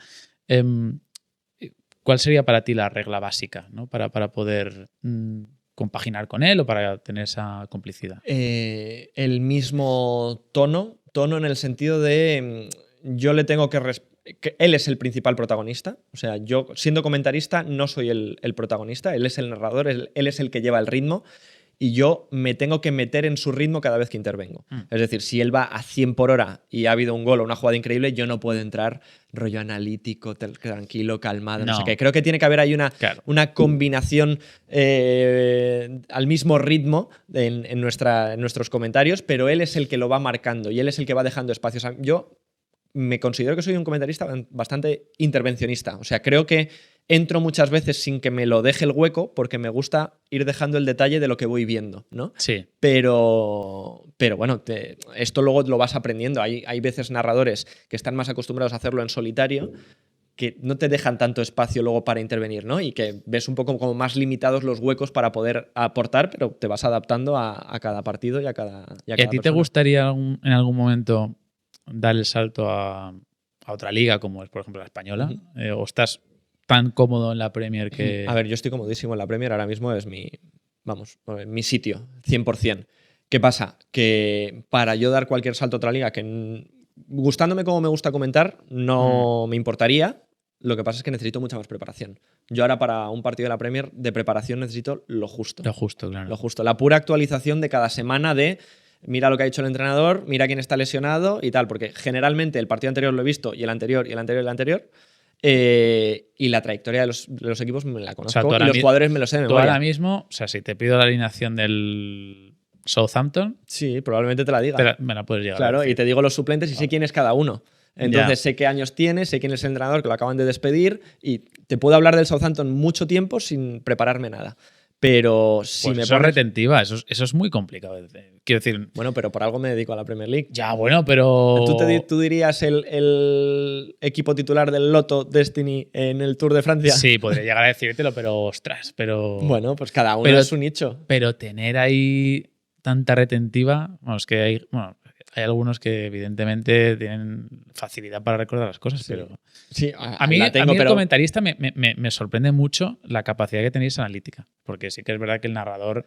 ¿Cuál sería para ti la regla básica, ¿no? para poder compaginar con él o para tener esa complicidad? El mismo tono en el sentido de yo le tengo que él es el principal protagonista, o sea, yo siendo comentarista no soy el protagonista, él es el narrador, él es el que lleva el ritmo y yo me tengo que meter en su ritmo cada vez que intervengo. Es decir, si él va a 100 por hora y ha habido un gol o una jugada increíble, yo no puedo entrar rollo analítico, tranquilo, calmado, no sé qué. Creo que tiene que haber ahí una combinación al mismo ritmo en nuestros comentarios, pero él es el que lo va marcando y él es el que va dejando espacios. Yo me considero que soy un comentarista bastante intervencionista. O sea, creo que entro muchas veces sin que me lo deje el hueco porque me gusta ir dejando el detalle de lo que voy viendo, ¿no? Sí. Pero bueno, esto luego lo vas aprendiendo. Hay veces narradores que están más acostumbrados a hacerlo en solitario que no te dejan tanto espacio luego para intervenir, ¿no? Y que ves un poco como más limitados los huecos para poder aportar, pero te vas adaptando a cada partido y a cada ¿Y a ti persona. te gustaría en algún momento dar el salto a otra liga como es, por ejemplo, la española? ¿O estás tan cómodo en la Premier que...? A ver, yo estoy comodísimo en la Premier, ahora mismo es mi sitio, 100%. ¿Qué pasa? Que para yo dar cualquier salto a otra liga, que gustándome como me gusta comentar, no me importaría. Lo que pasa es que necesito mucha más preparación. Yo ahora para un partido de la Premier de preparación necesito lo justo. Lo justo, claro. Lo justo. La pura actualización de cada semana de mira lo que ha hecho el entrenador, mira quién está lesionado y tal, porque generalmente el partido anterior lo he visto y el anterior y el anterior y el anterior. Y la trayectoria de los equipos me la conozco, o sea, y los jugadores me lo sé de memoria. Tú ahora mismo, o sea, si te pido la alineación del Southampton... Sí, probablemente te la diga. Me la puedes llegar claro, a decir. Y te digo los suplentes y sé quién es cada uno. Entonces sé qué años tiene, sé quién es el entrenador que lo acaban de despedir y te puedo hablar del Southampton mucho tiempo sin prepararme nada. Pero si pues me eso es retentiva, eso es muy complicado. Quiero decir... Bueno, pero por algo me dedico a la Premier League. Ya, bueno, pero... ¿Tú dirías el equipo titular del Lotto Destiny en el Tour de Francia? Sí, podría llegar a decírtelo, pero ostras, pero... Bueno, pues cada uno es su nicho. Pero tener ahí tanta retentiva... Vamos, que hay algunos que evidentemente tienen facilidad para recordar las cosas, sí. pero... Sí, a mí el comentarista me sorprende mucho la capacidad que tenéis analítica, porque sí que es verdad que el narrador,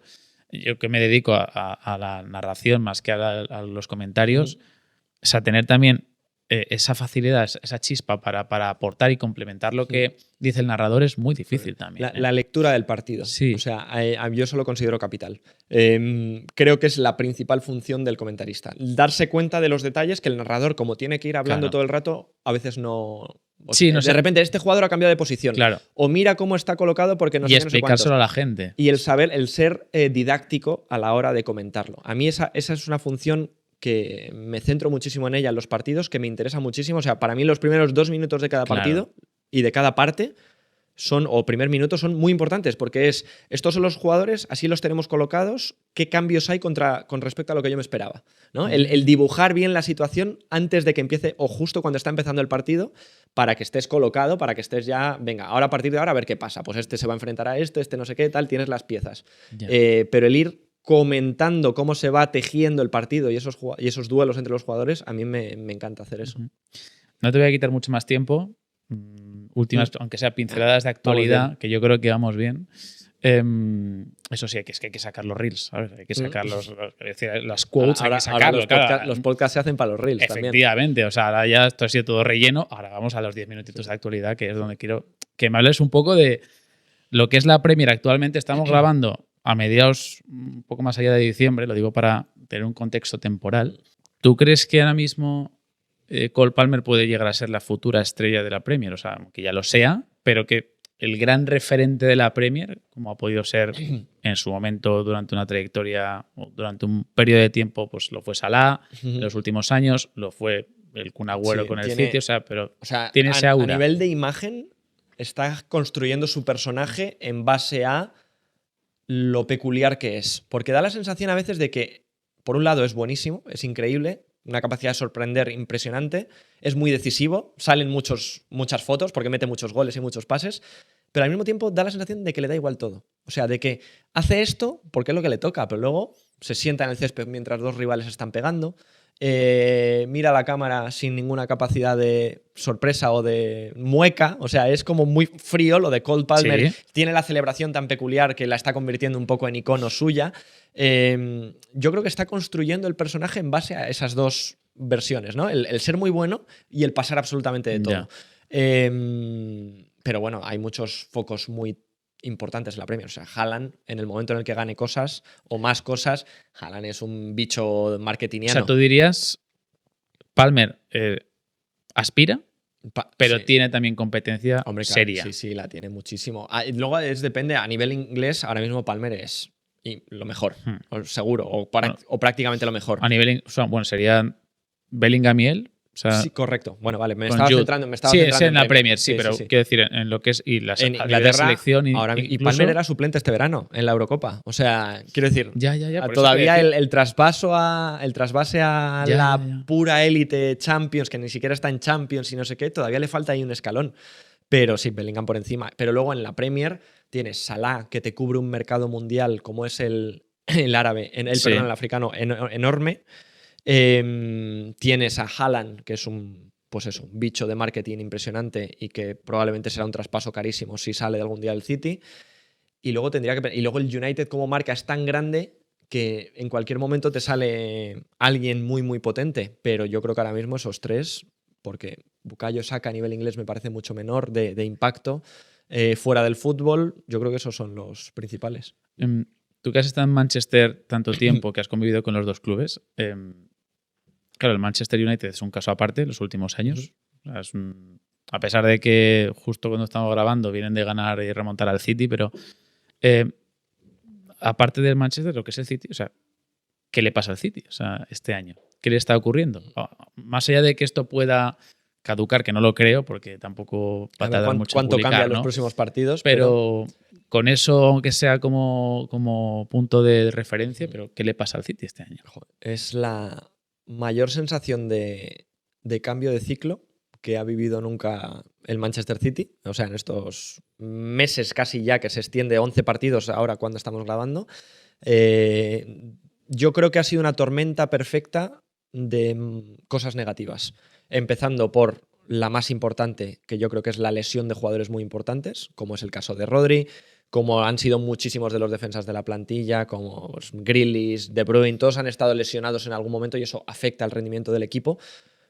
yo que me dedico a la narración más que a los comentarios, o sea, tener también esa facilidad, esa chispa para aportar y complementar lo que dice el narrador es muy difícil también. La lectura del partido. Sí. O sea, yo eso lo considero capital. Creo que es la principal función del comentarista. Darse cuenta de los detalles que el narrador, como tiene que ir hablando todo el rato, a veces no... de repente, este jugador ha cambiado de posición. Claro. O mira cómo está colocado porque no sé qué, no sé cuánto. Y explicárselo a la gente. Y el ser didáctico a la hora de comentarlo. A mí esa es una función que me centro muchísimo en ella en los partidos, que me interesa muchísimo. O sea, para mí los primeros 2 minutos de cada partido y de cada parte primer minuto son muy importantes, porque estos son los jugadores, así los tenemos colocados, qué cambios hay con respecto a lo que yo me esperaba, ¿no? El dibujar bien la situación antes de que empiece o justo cuando está empezando el partido, para que estés colocado, para que estés ya, venga, ahora a partir de ahora a ver qué pasa, pues este se va a enfrentar a este no sé qué, tal, tienes las piezas. Pero el ir comentando cómo se va tejiendo el partido y esos duelos entre los jugadores, a mí me encanta hacer eso. No te voy a quitar mucho más tiempo. Últimas, aunque sea pinceladas de actualidad, que yo creo que vamos bien. Eso sí, es que hay que sacar los reels, ¿sabes? Hay que sacar las quotes, hay que sacarlos. Los podcasts se hacen para los reels también. Efectivamente, o sea, ahora ya esto ha sido todo relleno, ahora vamos a los 10 minutitos de actualidad, que es donde quiero que me hables un poco de lo que es la Premier. Actualmente estamos grabando a mediados, un poco más allá de diciembre, lo digo para tener un contexto temporal. ¿Tú crees que ahora mismo Cole Palmer puede llegar a ser la futura estrella de la Premier? O sea, que ya lo sea, pero que el gran referente de la Premier, como ha podido ser en su momento durante una trayectoria o durante un periodo de tiempo, pues lo fue Salah, en los últimos años lo fue el Kun Agüero con el City, pero tiene ese aura. A nivel de imagen está construyendo su personaje en base a lo peculiar que es, porque da la sensación a veces de que por un lado es buenísimo, es increíble, una capacidad de sorprender impresionante, es muy decisivo, salen muchas fotos porque mete muchos goles y muchos pases, pero al mismo tiempo da la sensación de que le da igual todo. O sea, de que hace esto porque es lo que le toca, pero luego se sienta en el césped mientras 2 rivales están pegando, mira a la cámara sin ninguna capacidad de sorpresa o de mueca. O sea, es como muy frío lo de Cole Palmer. Sí. Tiene la celebración tan peculiar que la está convirtiendo un poco en icono suya. Yo creo que está construyendo el personaje en base a esas dos versiones, ¿no? El ser muy bueno y el pasar absolutamente de todo. Pero bueno, hay muchos focos muy importantes en la Premier. O sea, Haaland, en el momento en el que gane cosas o más cosas, Haaland es un bicho marketingiano. O sea, tú dirías, Palmer aspira, pero sí. Tiene también competencia seria. Sí, la tiene muchísimo. Luego depende, a nivel inglés, ahora mismo Palmer es lo mejor, seguro, o prácticamente lo mejor. A nivel, o sea, bueno, sería Bellingham y él. O sea, sí, correcto. Bueno, vale, me estaba centrando en la Premier, sí, pero quiero decir, en lo que es y la selección. Y Palmer era suplente este verano en la Eurocopa. O sea, quiero decir, todavía el trasvase a la pura élite Champions, que ni siquiera está en Champions y no sé qué, todavía le falta ahí un escalón. Pero sí, Bellingham por encima. Pero luego en la Premier tienes Salah, que te cubre un mercado mundial como es el árabe, el africano enorme. Tienes a Haaland, que es un bicho de marketing impresionante y que probablemente será un traspaso carísimo si sale de algún día del City. Y luego el United como marca es tan grande que en cualquier momento te sale alguien muy, muy potente. Pero yo creo que ahora mismo esos tres, porque Bukayo Saka a nivel inglés me parece mucho menor de impacto, fuera del fútbol, yo creo que esos son los principales. Tú que has estado en Manchester tanto tiempo, que has convivido con los dos clubes, claro, el Manchester United es un caso aparte en los últimos años. A pesar de que justo cuando estamos grabando vienen de ganar y remontar al City, pero aparte del Manchester, lo que es el City, o sea, ¿qué le pasa al City este año? ¿Qué le está ocurriendo? Más allá de que esto pueda caducar, que no lo creo, porque tampoco va a tardar mucho en publicar, cambian los próximos partidos. Pero con eso, aunque sea como punto de referencia, pero ¿qué le pasa al City este año? Es la mayor sensación de cambio de ciclo que ha vivido nunca el Manchester City. O sea, en estos meses casi ya, que se extiende 11 partidos ahora cuando estamos grabando. Yo creo que ha sido una tormenta perfecta de cosas negativas. Empezando por la más importante, que yo creo que es la lesión de jugadores muy importantes, como es el caso de Rodri, como han sido muchísimos de los defensas de la plantilla, como Grealish, De Bruyne, todos han estado lesionados en algún momento y eso afecta al rendimiento del equipo.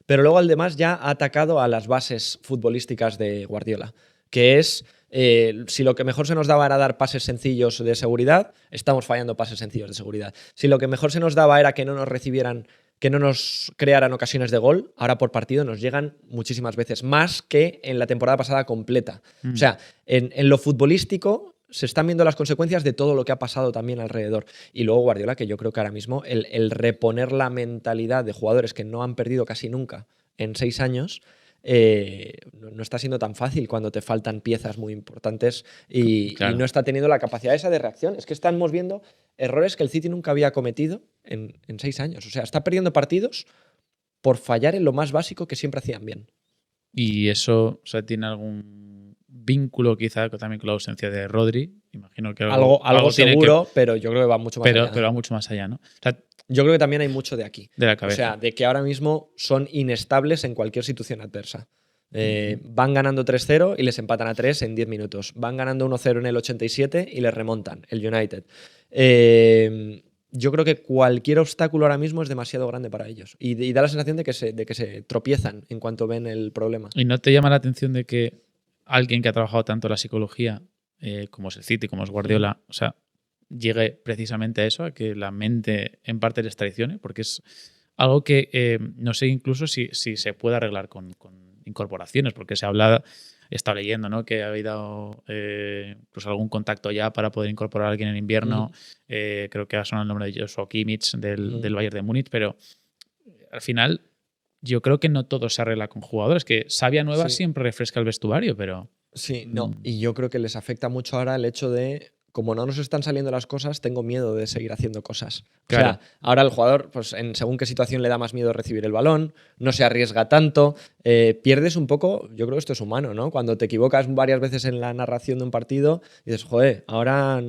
Pero luego, además, ya ha atacado a las bases futbolísticas de Guardiola, que es, si lo que mejor se nos daba era dar pases sencillos de seguridad, estamos fallando pases sencillos de seguridad. Si lo que mejor se nos daba era que no nos recibieran, que no nos crearan ocasiones de gol, ahora por partido nos llegan muchísimas veces, más que en la temporada pasada completa. O sea, en lo futbolístico se están viendo las consecuencias de todo lo que ha pasado también alrededor. Y luego Guardiola, que yo creo que ahora mismo el reponer la mentalidad de jugadores que no han perdido casi nunca en 6 años, no está siendo tan fácil cuando te faltan piezas muy importantes y no está teniendo la capacidad esa de reacción. Es que estamos viendo errores que el City nunca había cometido en 6 años. O sea, está perdiendo partidos por fallar en lo más básico que siempre hacían bien. ¿Y eso tiene algún vínculo quizá también con la ausencia de Rodri? Imagino que algo seguro, pero yo creo que va mucho más allá. Pero va mucho más allá, ¿no? O sea, yo creo que también hay mucho de aquí. De la cabeza. O sea, de que ahora mismo son inestables en cualquier situación adversa. Van ganando 3-0 y les empatan a 3 en 10 minutos. Van ganando 1-0 en el 87 y les remontan, el United. Yo creo que cualquier obstáculo ahora mismo es demasiado grande para ellos. Y da la sensación de que se tropiezan en cuanto ven el problema. ¿Y no te llama la atención de que alguien que ha trabajado tanto la psicología, como es el City, como es Guardiola, o sea, llegue precisamente a eso, a que la mente en parte les traicione? Porque es algo que no sé incluso si se puede arreglar con incorporaciones, porque se habla, he estado leyendo, ¿no?, que ha habido pues algún contacto ya para poder incorporar a alguien en invierno. Creo que ha sonado el nombre de Joshua Kimmich del Bayern de Múnich, pero al final yo creo que no todo se arregla con jugadores, que savia nueva siempre refresca el vestuario, pero... Sí, no. Y yo creo que les afecta mucho ahora el hecho de como no nos están saliendo las cosas, tengo miedo de seguir haciendo cosas. Claro. O sea, ahora el jugador, pues en según qué situación le da más miedo recibir el balón, no se arriesga tanto, pierdes un poco, yo creo que esto es humano, ¿no? Cuando te equivocas varias veces en la narración de un partido, dices, joder, ahora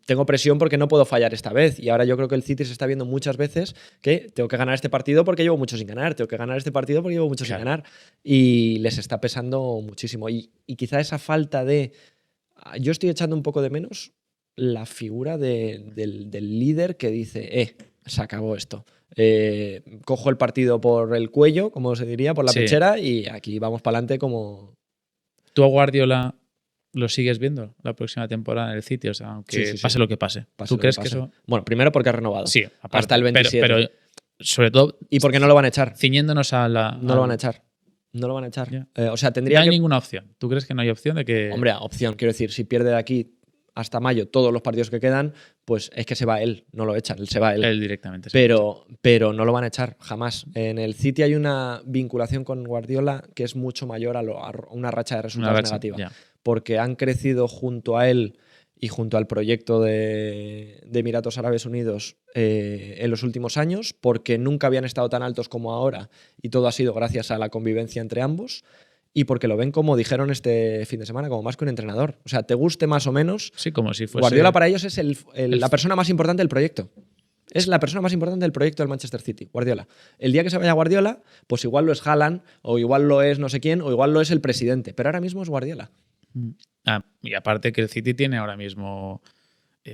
tengo presión porque no puedo fallar esta vez. Y ahora yo creo que el City se está viendo muchas veces que tengo que ganar este partido porque llevo mucho sin ganar, tengo que ganar este partido porque llevo mucho sin ganar. Y les está pesando muchísimo. Y quizá esa falta de... Yo estoy echando un poco de menos la figura del líder que dice, se acabó esto. Cojo el partido por el cuello, como se diría, por la pechera, y aquí vamos para adelante como... ¿Tú a Guardiola lo sigues viendo la próxima temporada en el City? O sea, aunque pase lo que pase. ¿Tú crees que eso...? Bueno, primero porque ha renovado. Sí, aparte, hasta el 27. Pero sobre todo... ¿Y por qué no lo van a echar? Ciñéndonos a la... No lo van a echar. No lo van a echar. Yeah. O sea, tendría no hay ninguna opción. ¿Tú crees que no hay opción de que...? Hombre, opción. Quiero decir, si pierde de aquí hasta mayo todos los partidos que quedan, pues es que se va él, no lo echan, se va él. Él directamente. Pero no lo van a echar, jamás. En el City hay una vinculación con Guardiola que es mucho mayor a una racha de resultados negativa. Porque han crecido junto a él y junto al proyecto de Emiratos Árabes Unidos en los últimos años, porque nunca habían estado tan altos como ahora y todo ha sido gracias a la convivencia entre ambos. Y porque lo ven, como dijeron este fin de semana, como más que un entrenador. O sea, te guste más o menos. Sí, como si fuese... Guardiola para ellos es la persona más importante del proyecto. Es la persona más importante del proyecto del Manchester City, Guardiola. El día que se vaya Guardiola, pues igual lo es Haaland, o igual lo es no sé quién, o igual lo es el presidente. Pero ahora mismo es Guardiola. Y aparte que el City tiene ahora mismo,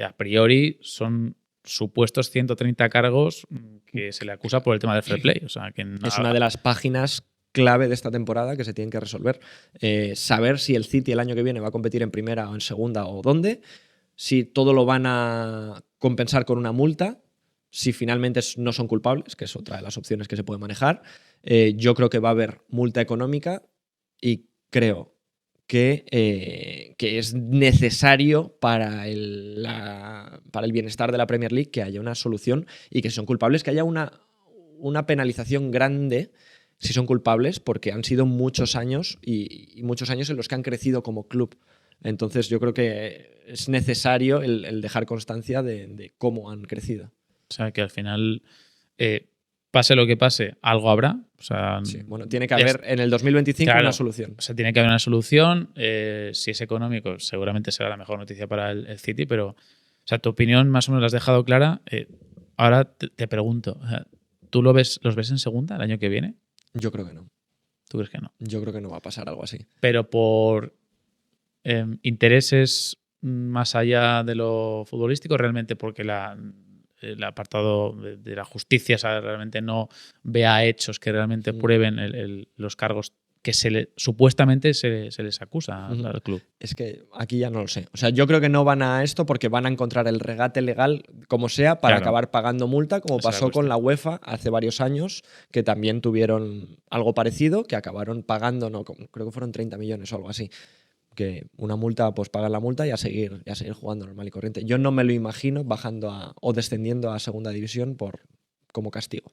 a priori, son supuestos 130 cargos que se le acusa por el tema del fair play. O sea, que es una de las páginas clave de esta temporada que se tienen que resolver. Saber si el City el año que viene va a competir en primera o en segunda o dónde, si todo lo van a compensar con una multa, si finalmente no son culpables, que es otra de las opciones que se puede manejar. Yo creo que va a haber multa económica y creo que es necesario para el bienestar de la Premier League que haya una solución y que si son culpables que haya una penalización grande si son culpables, porque han sido muchos años y muchos años en los que han crecido como club. Entonces yo creo que es necesario el dejar constancia de cómo han crecido. O sea, que al final, pase lo que pase, algo habrá. O sea, sí, bueno, tiene que haber en el 2025 una solución. O sea, tiene que haber una solución. Si es económico, seguramente será la mejor noticia para el City, pero o sea, tu opinión más o menos la has dejado clara. Ahora te pregunto, o sea, ¿tú los ves en segunda el año que viene? Yo creo que no. ¿Tú crees que no? Yo creo que no va a pasar algo así. Pero por intereses más allá de lo futbolístico, realmente porque el apartado de la justicia, o sea, realmente no vea hechos que realmente prueben los cargos que supuestamente se les acusa al club. Es que aquí ya no lo sé. O sea, yo creo que no van a esto porque van a encontrar el regate legal, como sea, para acabar pagando multa, como pasó con la UEFA hace varios años, que también tuvieron algo parecido, que acabaron pagando, creo que fueron 30 millones o algo así. Que una multa, pues pagar la multa y a seguir jugando normal y corriente. Yo no me lo imagino bajando o descendiendo a segunda división como castigo.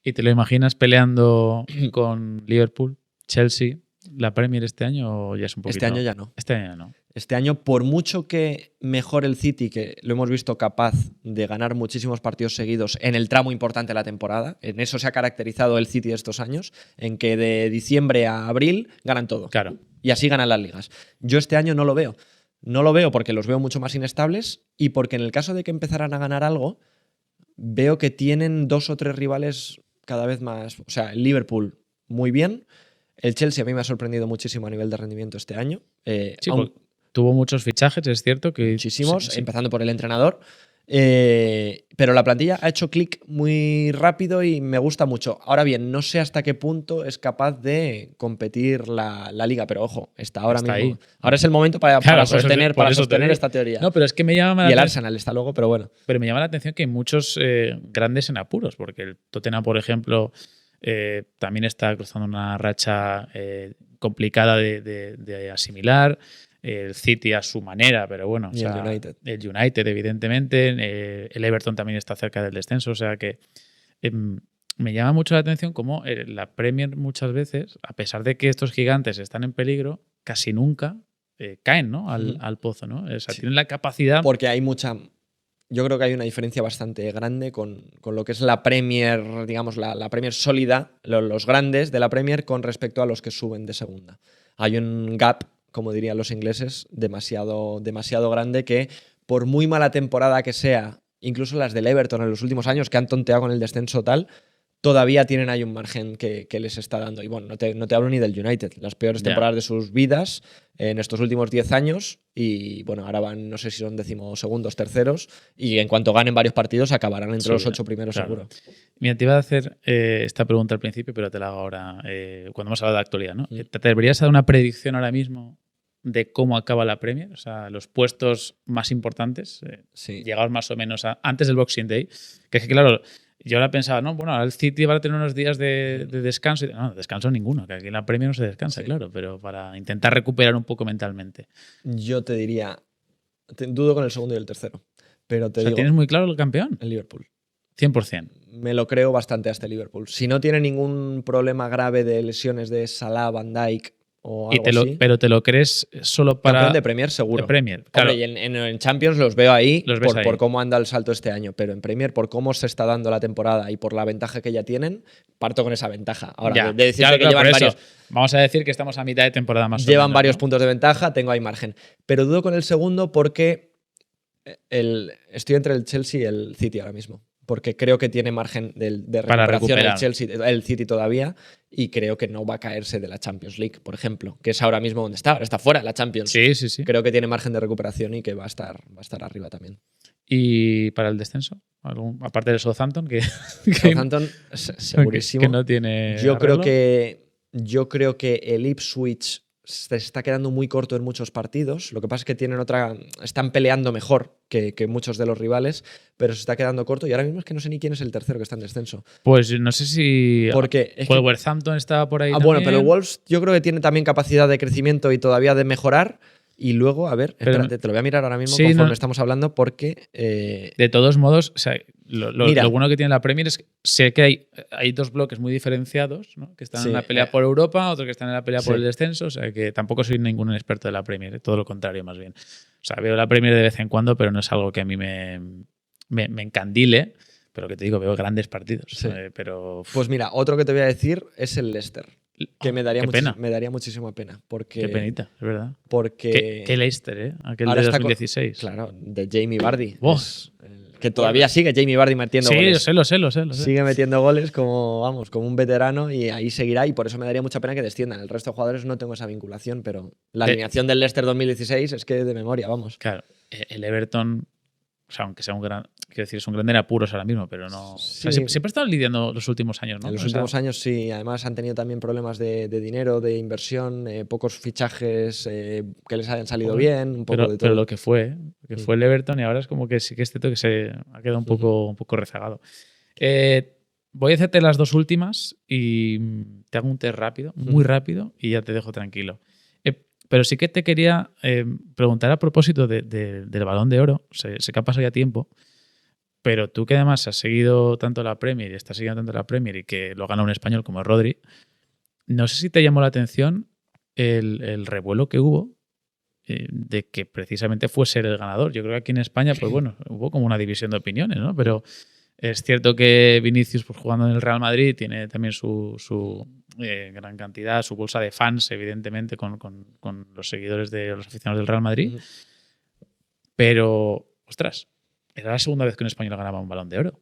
¿Y te lo imaginas peleando con Liverpool, Chelsea, la Premier este año o ya es un poquito? Este año ya no. Este año ya no. Este año, por mucho que mejore el City, que lo hemos visto capaz de ganar muchísimos partidos seguidos en el tramo importante de la temporada, en eso se ha caracterizado el City de estos años, en que de diciembre a abril ganan todo. Claro. Y así ganan las ligas. Yo este año no lo veo. No lo veo porque los veo mucho más inestables y porque en el caso de que empezaran a ganar algo, veo que tienen 2 o 3 rivales cada vez más. O sea, el Liverpool muy bien. El Chelsea a mí me ha sorprendido muchísimo a nivel de rendimiento este año. Sí, tuvo muchos fichajes, es cierto que... Muchísimos, sí. Empezando por el entrenador. Pero la plantilla ha hecho clic muy rápido y me gusta mucho. Ahora bien, no sé hasta qué punto es capaz de competir la liga, pero ojo, está ahora mismo. Ahí. Ahora es el momento para sostener esta teoría. No, pero es que me llama y el Arsenal está luego, pero bueno. Pero me llama la atención que hay muchos grandes en apuros, porque el Tottenham, por ejemplo, también está cruzando una racha complicada de asimilar. El City a su manera, pero bueno. Y el United, evidentemente. El Everton también está cerca del descenso. O sea que me llama mucho la atención cómo la Premier muchas veces, a pesar de que estos gigantes están en peligro, casi nunca caen, ¿no? al pozo, ¿no? O sea, tienen la capacidad... Porque hay mucha... Yo creo que hay una diferencia bastante grande con lo que es la Premier, digamos, la Premier sólida, los grandes de la Premier con respecto a los que suben de segunda. Hay un gap, como dirían los ingleses, demasiado grande que, por muy mala temporada que sea, incluso las del Everton en los últimos años que han tonteado con el descenso tal, todavía tienen ahí un margen que les está dando. Y bueno, no te hablo ni del United, las peores temporadas de sus vidas en estos últimos 10 años. Y bueno, ahora van, no sé si son 12º, terceros. Y en cuanto ganen varios partidos, acabarán entre los 8 primeros, seguro. Mira, te iba a hacer esta pregunta al principio, pero te la hago ahora cuando hemos hablado de actualidad, ¿no? ¿Te atreverías a dar una predicción ahora mismo de cómo acaba la Premier? O sea, los puestos más importantes, llegados más o menos antes del Boxing Day. Que es que, claro, yo ahora pensaba, no, bueno, ahora el City va a tener unos días de descanso. No, descanso ninguno, que aquí en la Premier no se descansa, claro, pero para intentar recuperar un poco mentalmente. Yo te diría, dudo con el segundo y el tercero, pero te digo... ¿Tienes muy claro el campeón? El Liverpool. 100%. Me lo creo bastante hasta el Liverpool. Si no tiene ningún problema grave de lesiones de Salah, Van Dijk o algo así. Pero te lo crees solo para... Campeón de Premier, seguro. De Premier, claro. Hombre, y en Champions los veo ahí, ahí por cómo anda el salto este año, pero en Premier, por cómo se está dando la temporada y por la ventaja que ya tienen, parto con esa ventaja. Ahora, de decir que llevan varios... Vamos a decir que estamos a mitad de temporada más o menos. Llevan varios puntos de ventaja, tengo ahí margen. Pero dudo con el segundo porque estoy entre el Chelsea y el City ahora mismo. Porque creo que tiene margen de recuperación el City todavía, y creo que no va a caerse de la Champions League, por ejemplo, que es ahora mismo donde está. Ahora está fuera de la Champions. Sí. Creo que tiene margen de recuperación y que va a estar arriba también. ¿Y para el descenso? Aparte del Southampton, Southampton, segurísimo. Que no tiene yo creo que el Ipswich se está quedando muy corto en muchos partidos. Lo que pasa es que están peleando mejor que muchos de los rivales, pero se está quedando corto. Y ahora mismo es que no sé ni quién es el tercero que está en descenso. Pues no sé si... Porque Wolverhampton estaba por ahí también. Bueno, pero el Wolves yo creo que tiene también capacidad de crecimiento y todavía de mejorar. Y luego, a ver, espérate, te lo voy a mirar ahora mismo conforme estamos hablando, porque... De todos modos, o sea, lo bueno que tiene la Premier es que sé que hay dos bloques muy diferenciados, ¿no? Que están en la pelea por Europa, otros que están en la pelea por el descenso. O sea, que tampoco soy ningún experto de la Premier, todo lo contrario, más bien. O sea, veo la Premier de vez en cuando, pero no es algo que a mí me encandile. Pero que te digo, veo grandes partidos. Sí. Pero... Pues mira, otro que te voy a decir es el Leicester. Que me daría muchísima pena. Porque, qué penita, es verdad. Porque... Qué Leicester, ¿eh? Aquel de 2016. Claro, de Jamie Vardy. Que todavía sigue Jamie Vardy metiendo goles. Sí, lo sé. Sigue metiendo goles como un veterano, y ahí seguirá, y por eso me daría mucha pena que desciendan. El resto de jugadores no tengo esa vinculación, pero la alineación del Leicester 2016 es que de memoria, vamos. Claro, el Everton... O sea, aunque sea un gran... Quiero decir, es un grande en apuros ahora mismo, pero no... Sí. O sea, siempre están lidiando los últimos años, ¿no? En los últimos años sí. Además han tenido también problemas de dinero, de inversión, pocos fichajes que les hayan salido bien, un poco de todo. Pero lo que fue el Everton, y ahora es como que sí que es cierto que se ha quedado un poco rezagado. Voy a hacerte las dos últimas y te hago un test rápido, muy rápido, y ya te dejo tranquilo. Pero sí que te quería preguntar a propósito del Balón de Oro. Sé que ha pasado ya tiempo, pero tú que además has seguido tanto la Premier y estás siguiendo tanto la Premier y que lo gana un español como Rodri, no sé si te llamó la atención el revuelo que hubo de que precisamente fuese el ganador. Yo creo que aquí en España, pues bueno, hubo como una división de opiniones, ¿no? Pero es cierto que Vinicius, pues jugando en el Real Madrid, tiene también su gran cantidad, su bolsa de fans, evidentemente, con los seguidores de los aficionados del Real Madrid. Pero, ostras, era la segunda vez que un español ganaba un Balón de Oro.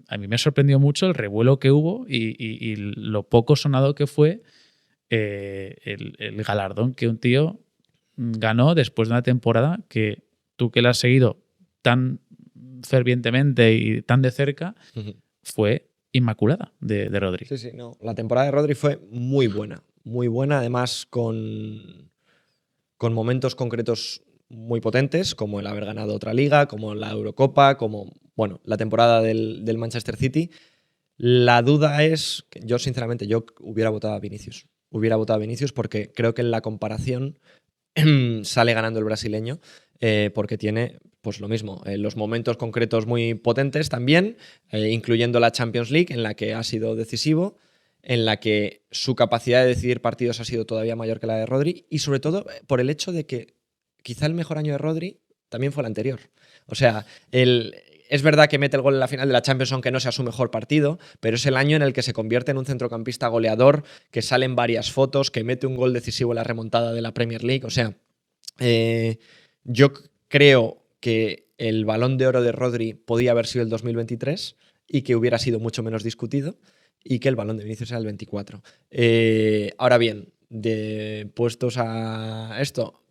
A mí me sorprendió mucho el revuelo que hubo y lo poco sonado que fue el galardón que un tío ganó después de una temporada que tú, que la has seguido tan fervientemente y tan de cerca, fue inmaculada de Rodri. Sí, no. La temporada de Rodri fue muy buena, además con momentos concretos muy potentes, como el haber ganado otra liga, como la Eurocopa, como la temporada del Manchester City. La duda es que yo, sinceramente, hubiera votado a Vinicius. Porque creo que en la comparación sale ganando el brasileño, porque tiene pues lo mismo, los momentos concretos muy potentes también, incluyendo la Champions League, en la que ha sido decisivo, en la que su capacidad de decidir partidos ha sido todavía mayor que la de Rodri y sobre todo por el hecho de que quizá el mejor año de Rodri también fue el anterior. O sea, es verdad que mete el gol en la final de la Champions aunque no sea su mejor partido, pero es el año en el que se convierte en un centrocampista goleador, que sale en varias fotos, que mete un gol decisivo en la remontada de la Premier League. O sea, yo creo que el Balón de Oro de Rodri podía haber sido el 2023 y que hubiera sido mucho menos discutido, y que el Balón de Vinicius era el 24. Ahora bien, puestos a esto,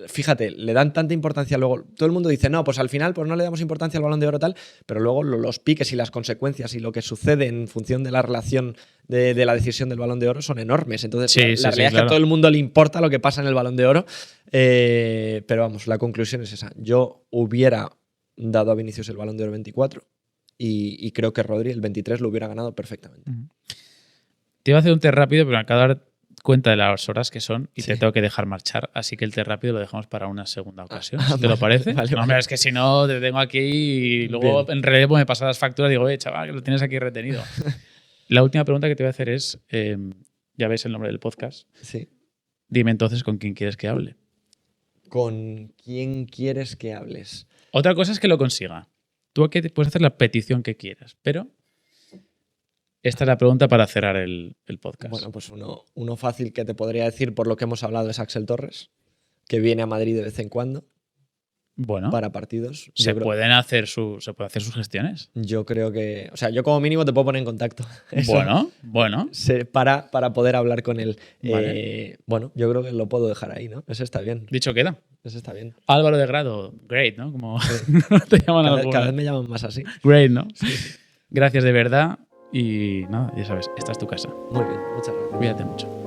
fíjate, le dan tanta importancia luego. Todo el mundo dice, no, pues al final pues no le damos importancia al Balón de Oro tal, pero luego los piques y las consecuencias y lo que sucede en función de la relación de la decisión del Balón de Oro son enormes. Entonces, la realidad es que a todo el mundo le importa lo que pasa en el Balón de Oro. Pero vamos, la conclusión es esa. Yo hubiera dado a Vinicius el Balón de Oro 24 y creo que Rodri el 23 lo hubiera ganado perfectamente. Te iba a hacer un test rápido, pero me acabo de dar cuenta de las horas que son y te tengo que dejar marchar, así que el test rápido lo dejamos para una segunda ocasión. ¿Te lo parece? Vale, no, es que si no te tengo aquí y luego en relevo me pasas las facturas y digo, chaval, que lo tienes aquí retenido. La última pregunta que te voy a hacer es, ya ves el nombre del podcast. Sí. Dime entonces con quién quieres que hable. ¿Con quién quieres que hables? Otra cosa es que lo consiga. Tú aquí puedes hacer la petición que quieras, pero esta es la pregunta para cerrar el podcast. Bueno, pues uno fácil que te podría decir por lo que hemos hablado es Axel Torres, que viene a Madrid de vez en cuando. Bueno, para partidos. Se pueden hacer sus gestiones. Yo creo que... O sea, yo como mínimo te puedo poner en contacto. Eso, bueno. Para poder hablar con él. Vale. Bueno, yo creo que lo puedo dejar ahí, ¿no? Eso está bien. Dicho queda. Eso está bien. Álvaro de Grado, great, ¿no? Como te llaman cada vez me llaman más así. Great, ¿no? Sí. Gracias de verdad y nada, ya sabes, esta es tu casa. Muy bien, muchas gracias. Cuídate mucho.